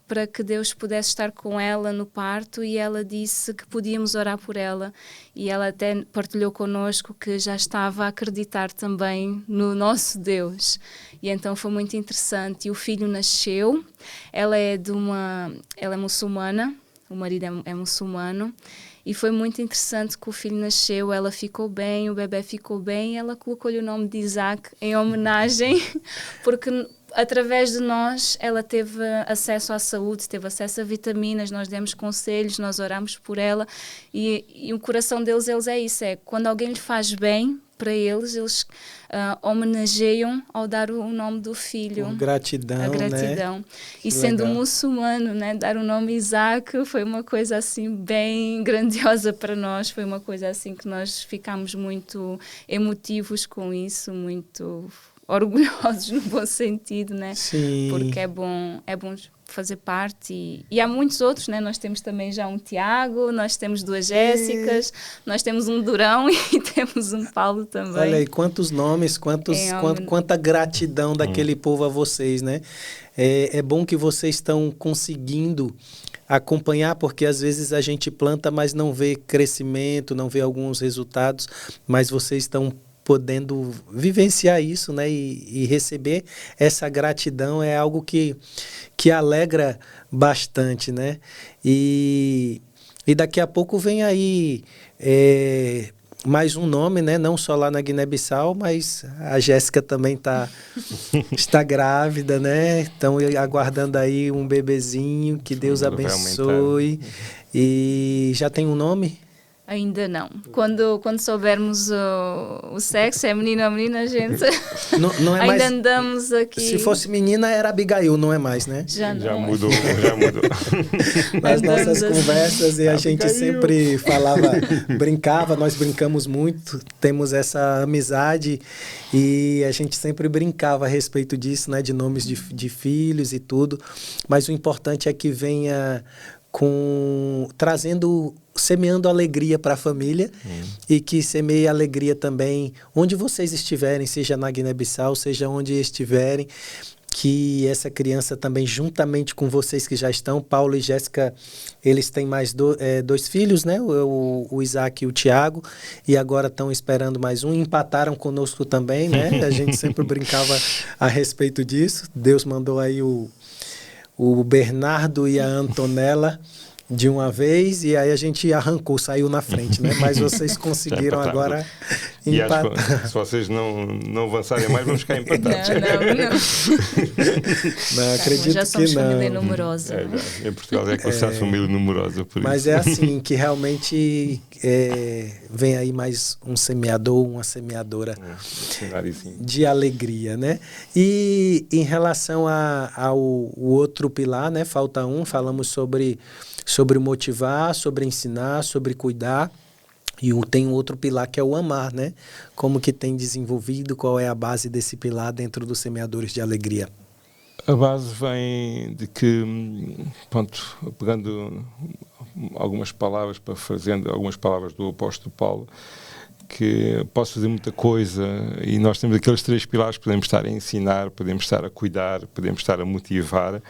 para que Deus pudesse estar com ela no parto, e ela disse que podíamos orar por ela, e ela até partilhou connosco que já estava a acreditar também no nosso Deus, e então foi muito interessante. E o filho nasceu, ela é muçulmana, o marido é muçulmano, e foi muito interessante que o filho nasceu, ela ficou bem, o bebê ficou bem, e ela colocou-lhe o nome de Isaac em homenagem, porque através de nós ela teve acesso à saúde, teve acesso a vitaminas, nós demos conselhos, nós oramos por ela, e o coração deles é isso, é quando alguém lhe faz bem para eles homenageiam ao dar o nome do filho. Com gratidão, a gratidão. Né? E sendo muçulmano, né, dar o nome Isaac foi uma coisa assim bem grandiosa para nós, foi uma coisa assim que nós ficámos muito emotivos com isso, muito orgulhosos no bom sentido, né? Sim. Porque é bom fazer parte, e há muitos outros, né? Nós temos também já um Tiago, nós temos 2 Jéssicas, nós temos um Durão e temos um Paulo também. Olha aí, quantos nomes, quanta gratidão daquele povo a vocês, né? É bom que vocês estão conseguindo acompanhar, porque às vezes a gente planta, mas não vê crescimento, não vê alguns resultados, mas vocês estão podendo vivenciar isso, né? E receber essa gratidão é algo que alegra bastante, né? E daqui a pouco vem aí mais um nome, né? Não só lá na Guiné-Bissau, mas a Jéssica também está grávida, né? Estão aguardando aí um bebezinho, que Deus abençoe. E já tem um nome? Ainda não. Quando soubermos o sexo, é menino ou menina, a gente não é ainda mais, andamos aqui. Se fosse menina, era Abigail, não é mais, né? Já mudou. Nas nossas conversas, e a gente sempre brincava, nós brincamos muito, temos essa amizade, e a gente sempre brincava a respeito disso, né? De nomes de filhos e tudo, mas o importante é que venha semeando alegria para a família, e que semeie alegria também onde vocês estiverem, seja na Guiné-Bissau, seja onde estiverem, que essa criança também, juntamente com vocês que já estão, Paulo e Jéssica, eles têm mais 2 filhos, né? O Isaac e o Tiago, e agora estão esperando mais um, empataram conosco também, né? A gente sempre brincava a respeito disso. Deus mandou aí o Bernardo e a Antonella de uma vez, e aí a gente arrancou, saiu na frente, né? Mas vocês conseguiram agora empatar. Se vocês não avançarem mais, vamos ficar empatados. Não, acredito que não. Já somos família numerosa. Em Portugal é que você é família numerosa, por mas isso. É assim, que realmente vem aí mais um semeador, uma semeadora de alegria, né? E em relação ao outro pilar, né? Falta um, falamos sobre motivar, sobre ensinar, sobre cuidar. E tem um outro pilar que é o amar, né? Como que tem desenvolvido, qual é a base desse pilar dentro dos semeadores de alegria? A base vem de que, pronto, pegando algumas palavras, parafraseando algumas palavras do apóstolo Paulo, que posso fazer muita coisa, e nós temos aqueles 3 pilares, podemos estar a ensinar, podemos estar a cuidar, podemos estar a motivar,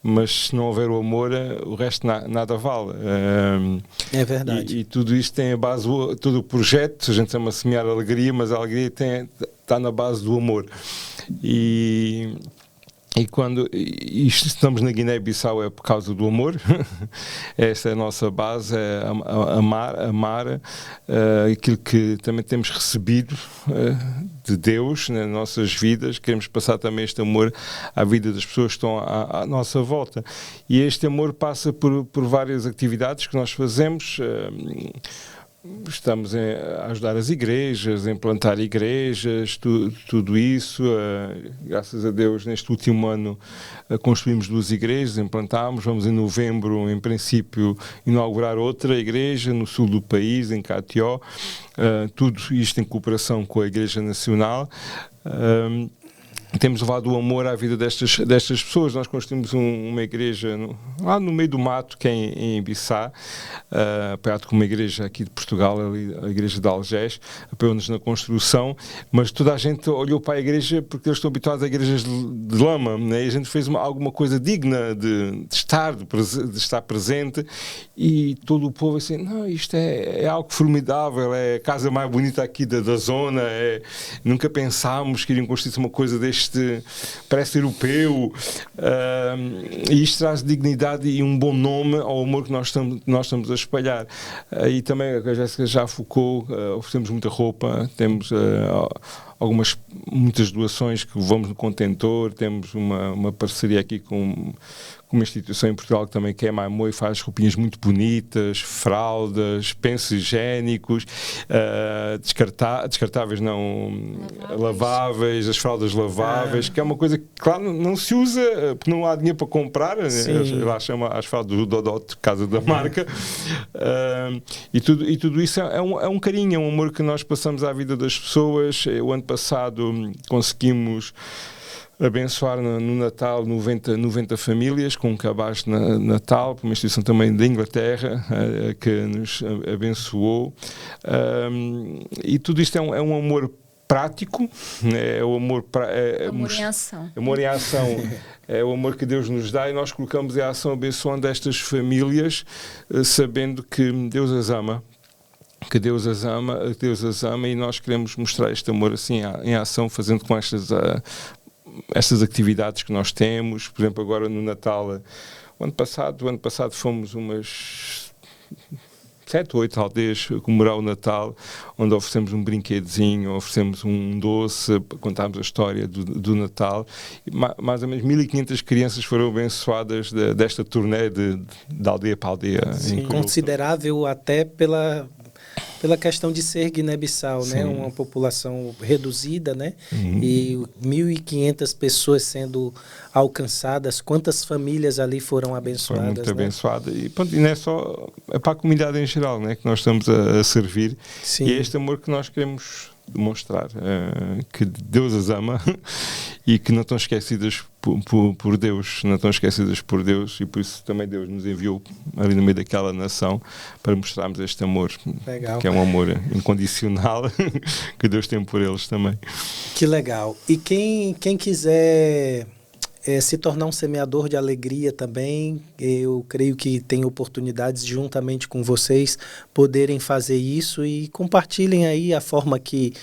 mas se não houver o amor, o resto nada vale. É verdade. E tudo isto tem a base, todo o projeto, a gente chama semear alegria, mas a alegria está na base do amor. E quando estamos na Guiné-Bissau é por causa do amor. Essa é a nossa base, é amar aquilo que também temos recebido de Deus nas nossas vidas. Queremos passar também este amor à vida das pessoas que estão à nossa volta. E este amor passa por várias atividades que nós fazemos. Estamos a ajudar as igrejas, a implantar igrejas, tudo isso. Graças a Deus, neste último ano construímos 2 igrejas, implantámos. Vamos em novembro, em princípio, inaugurar outra igreja no sul do país, em Catió. Tudo isto em cooperação com a Igreja Nacional. temos levado o amor à vida destas pessoas. Nós construímos uma igreja lá no meio do mato, que é em Ibiçá, perto com uma igreja aqui de Portugal, ali, a igreja de Algés, apoiou-nos na construção, mas toda a gente olhou para a igreja porque eles estão habituados a igrejas de lama, né? E a gente fez alguma coisa digna de estar presente, e todo o povo assim, não, isto é algo formidável, é a casa mais bonita aqui da zona, nunca pensámos que iriam construir uma coisa deste parece europeu, e isto traz dignidade e um bom nome ao amor que nós estamos a espalhar. E também a Jéssica já focou, oferecemos muita roupa, temos muitas doações que levamos no contentor, temos uma parceria aqui com uma instituição em Portugal que também quer Maimô e faz roupinhas muito bonitas, fraldas, pensos higiênicos, descartáveis, não laváveis, as fraldas laváveis, que é uma coisa que, claro, não se usa porque não há dinheiro para comprar, lá chama as fraldas do Dodot, casa da marca, e tudo isso é um carinho, é um amor que nós passamos à vida das pessoas. O ano passado conseguimos abençoar no Natal 90 famílias com um cabaz de Natal, uma instituição também da Inglaterra que nos abençoou, e tudo isto é um amor prático, é o amor em ação. Amor em ação, é o amor que Deus nos dá, e nós colocamos em ação abençoando estas famílias, sabendo que Deus as ama. Que Deus as ama, e nós queremos mostrar este amor assim em ação, fazendo com estas atividades que nós temos. Por exemplo, agora no Natal, o ano passado fomos umas 7 ou 8 aldeias comemorar o Natal, onde oferecemos um brinquedozinho, oferecemos um doce, contámos a história do Natal. Mais ou menos 1.500 crianças foram abençoadas desta turnê de aldeia para aldeia. Sim, considerável até pela questão de ser Guiné-Bissau, né? Uma população reduzida, né? E 1.500 pessoas sendo alcançadas. Quantas famílias ali foram abençoadas? Foram muito né? abençoadas. E não é só para a comunidade em geral, né? Que nós estamos a servir. Sim. E é este amor que nós queremos demonstrar, que Deus as ama e que não estão esquecidas por Deus, e por isso também Deus nos enviou ali no meio daquela nação para mostrarmos este amor. Legal. Que é um amor incondicional que Deus tem por eles também. Que legal. E quem quiser se tornar um semeador de alegria também, eu creio que tem oportunidades juntamente com vocês poderem fazer isso, e compartilhem aí a forma que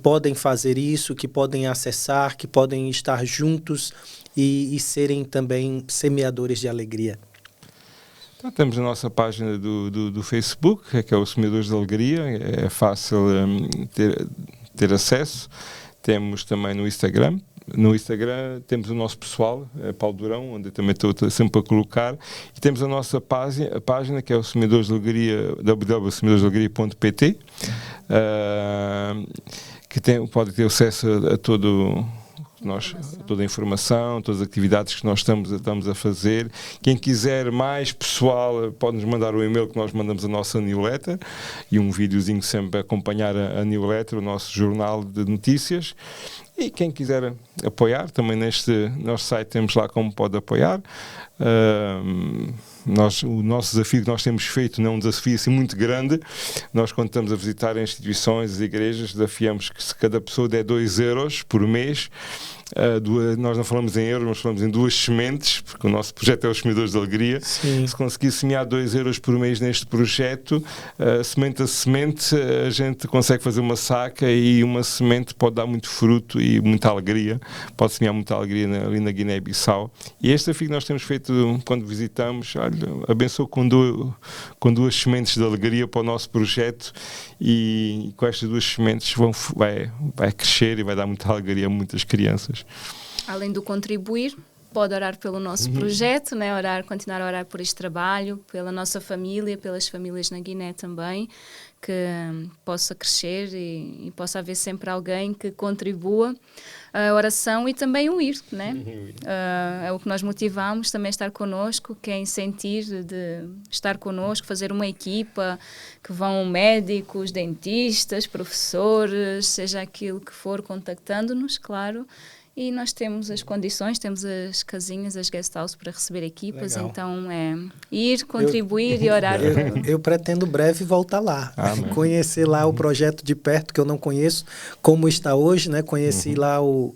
podem fazer isso, que podem acessar, que podem estar juntos e serem também semeadores de alegria. Então, temos a nossa página do Facebook, que é o Semeadores de Alegria, é fácil ter acesso. Temos também no Instagram. No Instagram temos o nosso pessoal, Paulo Durão, onde eu também estou sempre a colocar, e temos a nossa página que é o Semeadores de Alegria, www.semeadoresdealegria.pt, que pode ter acesso a toda a informação, todas as atividades que nós estamos a fazer. Quem quiser mais pessoal pode nos mandar o e-mail, que nós mandamos a nossa newsletter, e um videozinho sempre a acompanhar a newsletter, o nosso jornal de notícias. E quem quiser apoiar, também neste nosso site temos lá como pode apoiar. O nosso desafio que nós temos feito não é um desafio assim muito grande. Nós, quando estamos a visitar instituições, as igrejas, desafiamos que se cada pessoa der 2 euros por mês, nós não falamos em euros, nós falamos em 2 sementes, porque o nosso projeto é os Semeadores de Alegria. Sim. Se conseguir semear 2 euros por mês neste projeto, semente a semente, a gente consegue fazer uma saca, e uma semente pode dar muito fruto e muita alegria, pode semear muita alegria ali na Guiné-Bissau. E este desafio que nós temos feito quando visitamos, abençoa com 2 sementes de alegria para o nosso projeto, e com estas 2 sementes vai crescer e vai dar muita alegria a muitas crianças. Além do contribuir, pode orar pelo nosso projeto, né? Continuar a orar por este trabalho, pela nossa família, pelas famílias na Guiné também, que possa crescer e possa haver sempre alguém que contribua a oração e também o ir, né? É o que nós motivamos, também estar connosco, quem sentir de estar connosco, fazer uma equipa, que vão médicos, dentistas, professores, seja aquilo que for, contactando-nos, claro. E nós temos as condições, temos as casinhas, as guest houses para receber equipas. Legal. Então é ir, contribuir e orar. Eu pretendo breve voltar lá, conhecer lá o projeto de perto, que eu não conheço como está hoje, né? Conheci lá o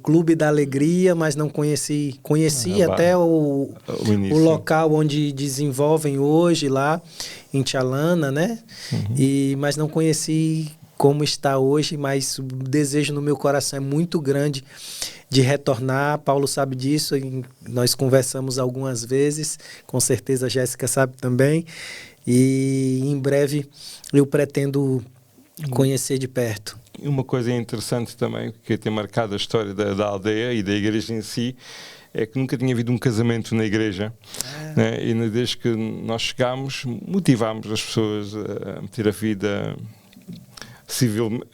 Clube da Alegria, mas não conheci até o local onde desenvolvem hoje lá em Tchalana, né? Mas não conheci como está hoje, mas o desejo no meu coração é muito grande de retornar. Paulo sabe disso, e nós conversamos algumas vezes, com certeza a Jéssica sabe também, e em breve eu pretendo conhecer de perto. Uma coisa interessante também, que tem marcado a história da aldeia e da igreja em si, é que nunca tinha havido um casamento na igreja, né? E desde que nós chegámos, motivámos as pessoas a meter a vida civil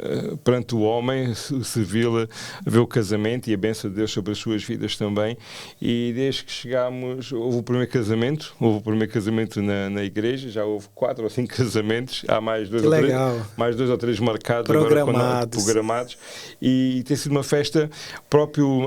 perante o homem, o civil, a ver o casamento e a bênção de Deus sobre as suas vidas também. E desde que chegámos, houve o primeiro casamento na igreja, já houve 4 ou 5 casamentos, há mais 2 ou 3 marcados, programados, e tem sido uma festa,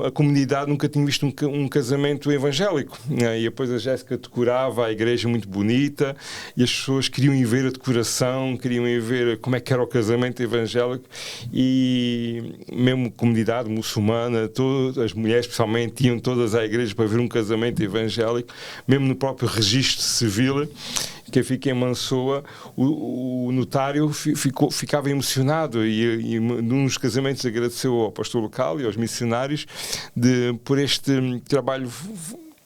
a comunidade nunca tinha visto um casamento evangélico, né? E depois a Jéssica decorava a igreja muito bonita, e as pessoas queriam ir ver a decoração, queriam ir ver como é que era o casamento evangélico, e mesmo comunidade muçulmana, todas as mulheres especialmente iam todas à igreja para ver um casamento evangélico, mesmo no próprio registro civil que fica em Mansoa, o notário ficava emocionado e num dos casamentos agradeceu ao pastor local e aos missionários por este trabalho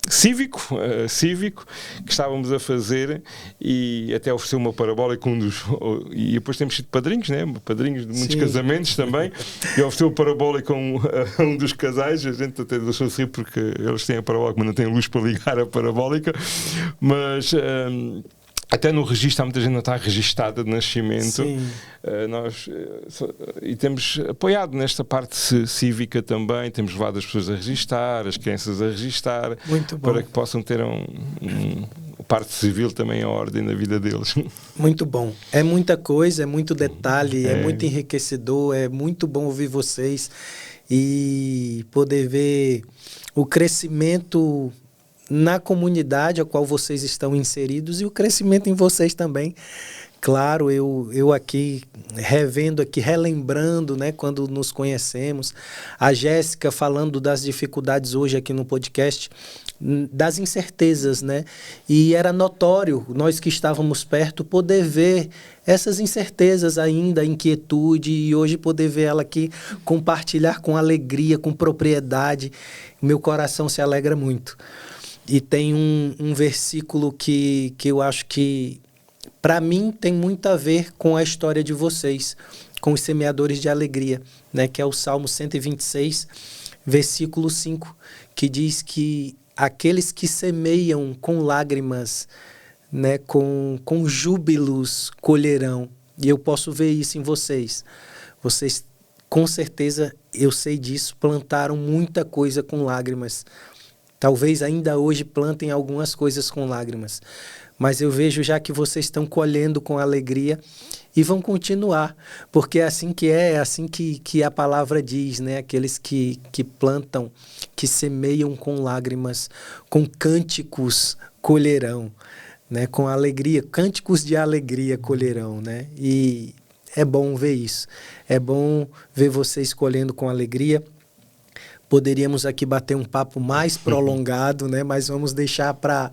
cívico que estávamos a fazer, e até ofereceu uma parabólica e depois temos sido padrinhos, né? Padrinhos de muitos casamentos também, e ofereceu a parabólica a um dos casais. A gente até deixou de rir porque eles têm a parabólica, mas não têm luz para ligar a parabólica, mas até no registro há muita gente que não está registada de nascimento. E temos apoiado nesta parte cívica também, temos levado as pessoas a registar, as crianças a registar, para que possam ter parte civil também a ordem na vida deles. Muito bom. É muita coisa, é muito detalhe, é muito enriquecedor, é muito bom ouvir vocês e poder ver o crescimento na comunidade a qual vocês estão inseridos e o crescimento em vocês também. Claro, eu aqui relembrando, né, quando nos conhecemos, a Jéssica falando das dificuldades hoje aqui no podcast, das incertezas, né? E era notório, nós que estávamos perto, poder ver essas incertezas ainda, a inquietude, e hoje poder ver ela aqui compartilhar com alegria, com propriedade. Meu coração se alegra muito. E tem um versículo que eu acho que, para mim, tem muito a ver com a história de vocês, com os semeadores de alegria, né? Que é o Salmo 126, versículo 5, que diz que aqueles que semeiam com lágrimas, né, com júbilos colherão. E eu posso ver isso em vocês. Vocês, com certeza, eu sei disso, plantaram muita coisa com lágrimas. Talvez ainda hoje plantem algumas coisas com lágrimas, mas eu vejo já que vocês estão colhendo com alegria e vão continuar, porque é assim que a palavra diz, né? Aqueles que plantam, que semeiam com lágrimas, com cânticos colherão, né? Com alegria, cânticos de alegria colherão, né? E é bom ver isso, é bom ver vocês colhendo com alegria. Poderíamos aqui bater um papo mais prolongado, né? Mas vamos deixar para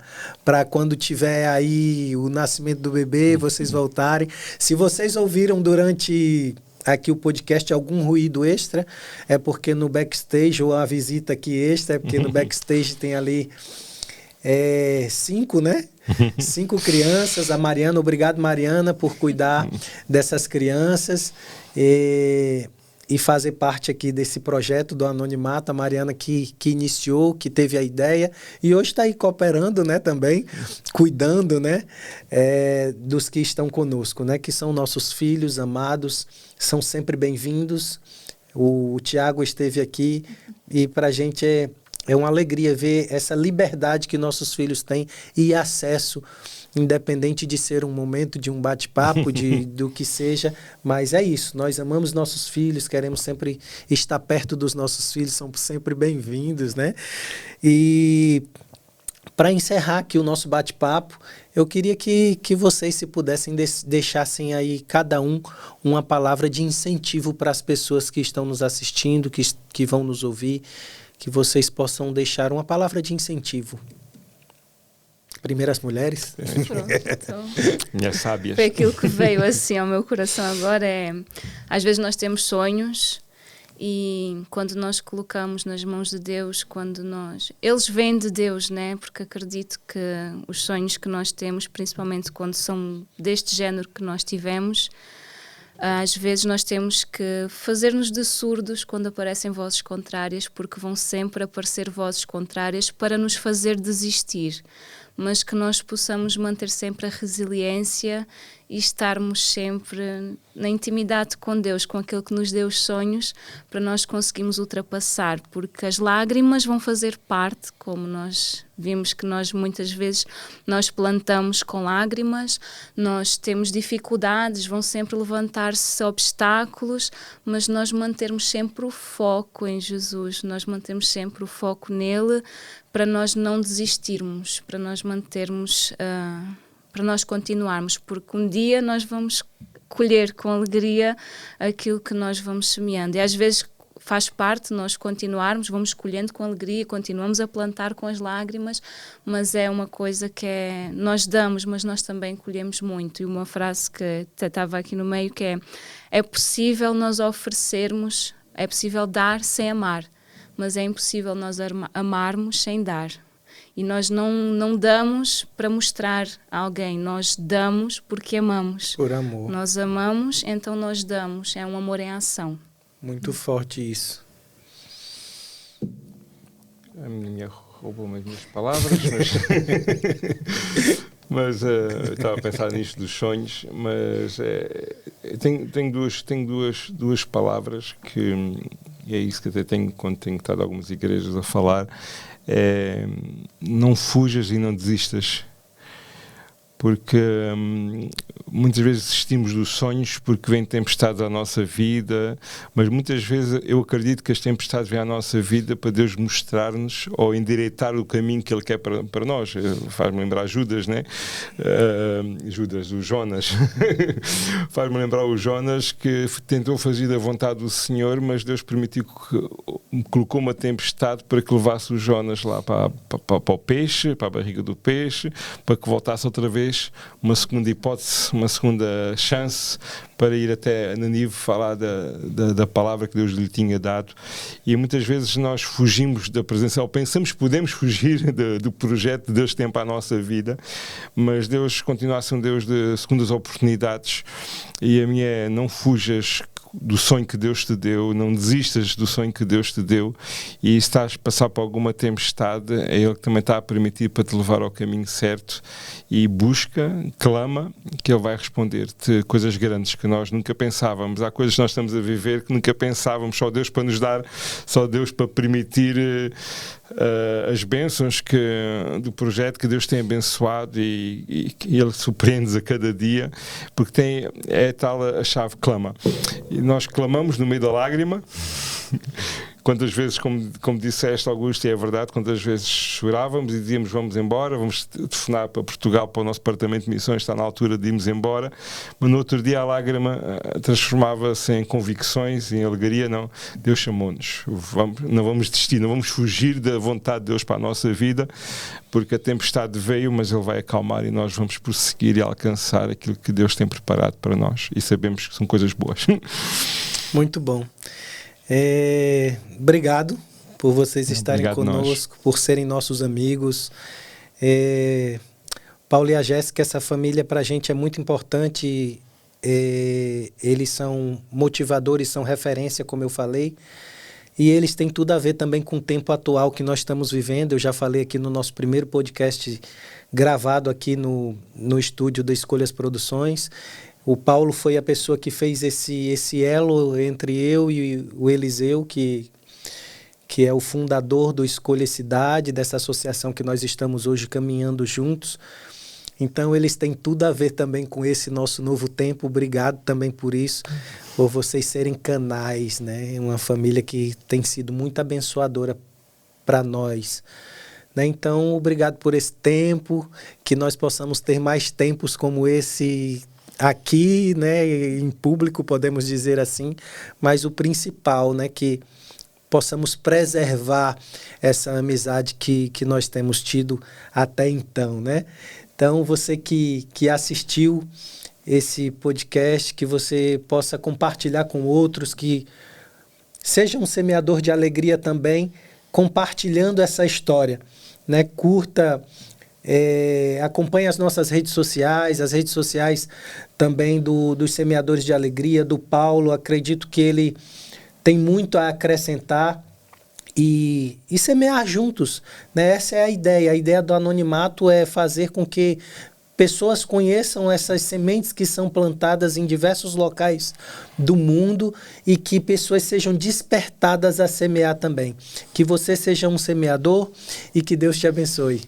quando tiver aí o nascimento do bebê, vocês voltarem. Se vocês ouviram durante aqui o podcast algum ruído extra, é porque no backstage, ou a visita aqui extra, é porque no backstage tem ali 5, né? 5 crianças. A Mariana, obrigado Mariana por cuidar dessas crianças. e fazer parte aqui desse projeto do Anonimato. A Mariana que iniciou, que teve a ideia e hoje está aí cooperando, né, também, cuidando, né, dos que estão conosco, né, que são nossos filhos amados, são sempre bem-vindos. O Tiago esteve aqui e para a gente é uma alegria ver essa liberdade que nossos filhos têm e acesso, independente de ser um momento de um bate-papo, do que seja, mas é isso, nós amamos nossos filhos, queremos sempre estar perto dos nossos filhos, são sempre bem-vindos, né? E para encerrar aqui o nosso bate-papo, eu queria que vocês, se pudessem, deixassem aí cada um uma palavra de incentivo para as pessoas que estão nos assistindo, que vão nos ouvir, que vocês possam deixar uma palavra de incentivo. Primeiras mulheres. Pronto, então, Minhas sábias. foi aquilo que veio assim ao meu coração agora. Às vezes nós temos sonhos e quando nós colocamos nas mãos de Deus, eles vêm de Deus, né? Porque acredito que os sonhos que nós temos, principalmente quando são deste género que nós tivemos, às vezes nós temos que fazer-nos de surdos quando aparecem vozes contrárias, porque vão sempre aparecer vozes contrárias para nos fazer desistir, mas que nós possamos manter sempre a resiliência e estarmos sempre na intimidade com Deus, com aquele que nos deu os sonhos, para nós conseguirmos ultrapassar, porque as lágrimas vão fazer parte, como nós vimos que nós muitas vezes nós plantamos com lágrimas, nós temos dificuldades, vão sempre levantar-se obstáculos, mas nós mantermos sempre o foco em Jesus, nós mantemos sempre o foco nele, para nós não desistirmos, para nós mantermos, para nós continuarmos, porque um dia nós vamos colher com alegria aquilo que nós vamos semeando. E às vezes faz parte nós continuarmos, vamos colhendo com alegria, continuamos a plantar com as lágrimas, mas é uma coisa que nós damos, mas nós também colhemos muito. E uma frase que estava aqui no meio que é possível nós oferecermos, é possível dar sem amar, mas é impossível nós amarmos sem dar. E nós não damos para mostrar a alguém, nós damos porque amamos. Por amor. Nós amamos, então nós damos, é um amor em ação. Muito forte isso. A minha roubou-me as minhas palavras, mas eu estava a pensar nisto dos sonhos, mas tenho duas palavras que é isso que até tenho quando tenho estado em algumas igrejas a falar. Não fujas e não desistas, porque muitas vezes desistimos dos sonhos porque vêm tempestades à nossa vida, mas muitas vezes eu acredito que as tempestades vêm à nossa vida para Deus mostrar-nos ou endireitar o caminho que Ele quer para nós. Faz-me lembrar Judas, né? Judas, o Jonas. Faz-me lembrar o Jonas que tentou fazer da vontade do Senhor, mas Deus permitiu que colocou uma tempestade para que levasse o Jonas lá para o peixe, para a barriga do peixe, para que voltasse outra vez uma segunda hipótese, uma segunda chance para ir até Nínive falar da palavra que Deus lhe tinha dado. E muitas vezes nós fugimos da presença, ou pensamos que podemos fugir do projeto que Deus tem para a nossa vida, mas Deus continua a ser um Deus de segundas oportunidades, e a minha é: não fujas do sonho que Deus te deu, não desistas do sonho que Deus te deu, e se estás a passar por alguma tempestade, é Ele que também está a permitir para te levar ao caminho certo, e busca, clama, que Ele vai responder-te coisas grandes que nós nunca pensávamos. Há coisas que nós estamos a viver que nunca pensávamos, só Deus para nos dar, só Deus para permitir as bênçãos do projeto que Deus tem abençoado, e Ele surpreende-nos a cada dia, porque é tal a chave: clama. E nós clamamos no meio da lágrima. Quantas vezes, como disseste, Augusto, e é verdade, quantas vezes chorávamos e dizíamos: vamos embora, vamos telefonar para Portugal, para o nosso departamento de missões, está na altura de irmos embora, mas no outro dia a lágrima transformava-se em convicções, em alegria. Não, Deus chamou-nos, não vamos desistir, não vamos fugir da vontade de Deus para a nossa vida, porque a tempestade veio, mas Ele vai acalmar e nós vamos prosseguir e alcançar aquilo que Deus tem preparado para nós, e sabemos que são coisas boas. Muito bom. Obrigado por vocês estarem conosco, por serem nossos amigos. Paulo e a Jéssica, essa família para a gente é muito importante, eles são motivadores, são referência, como eu falei, e eles têm tudo a ver também com o tempo atual que nós estamos vivendo. Eu já falei aqui no nosso primeiro podcast gravado aqui no estúdio da Escolhas Produções. O Paulo foi a pessoa que fez esse elo entre eu e o Eliseu, que é o fundador do Escolha Cidade, dessa associação que nós estamos hoje caminhando juntos. Então, eles têm tudo a ver também com esse nosso novo tempo. Obrigado também por isso, por vocês serem canais, né? Uma família que tem sido muito abençoadora para nós, né? Então, obrigado por esse tempo, que nós possamos ter mais tempos como esse aqui, né? Em público, podemos dizer assim, mas o principal, né? Que possamos preservar essa amizade que nós temos tido até então, né? Então, você que assistiu esse podcast, que você possa compartilhar com outros, que seja um semeador de alegria também, compartilhando essa história, né? Curta, acompanhe as nossas redes sociais, as redes sociais também dos Semeadores de Alegria, do Paulo. Acredito que ele tem muito a acrescentar e semear juntos, né? Essa é a ideia do anonimato, é fazer com que pessoas conheçam essas sementes que são plantadas em diversos locais do mundo e que pessoas sejam despertadas a semear também. Que você seja um semeador e que Deus te abençoe.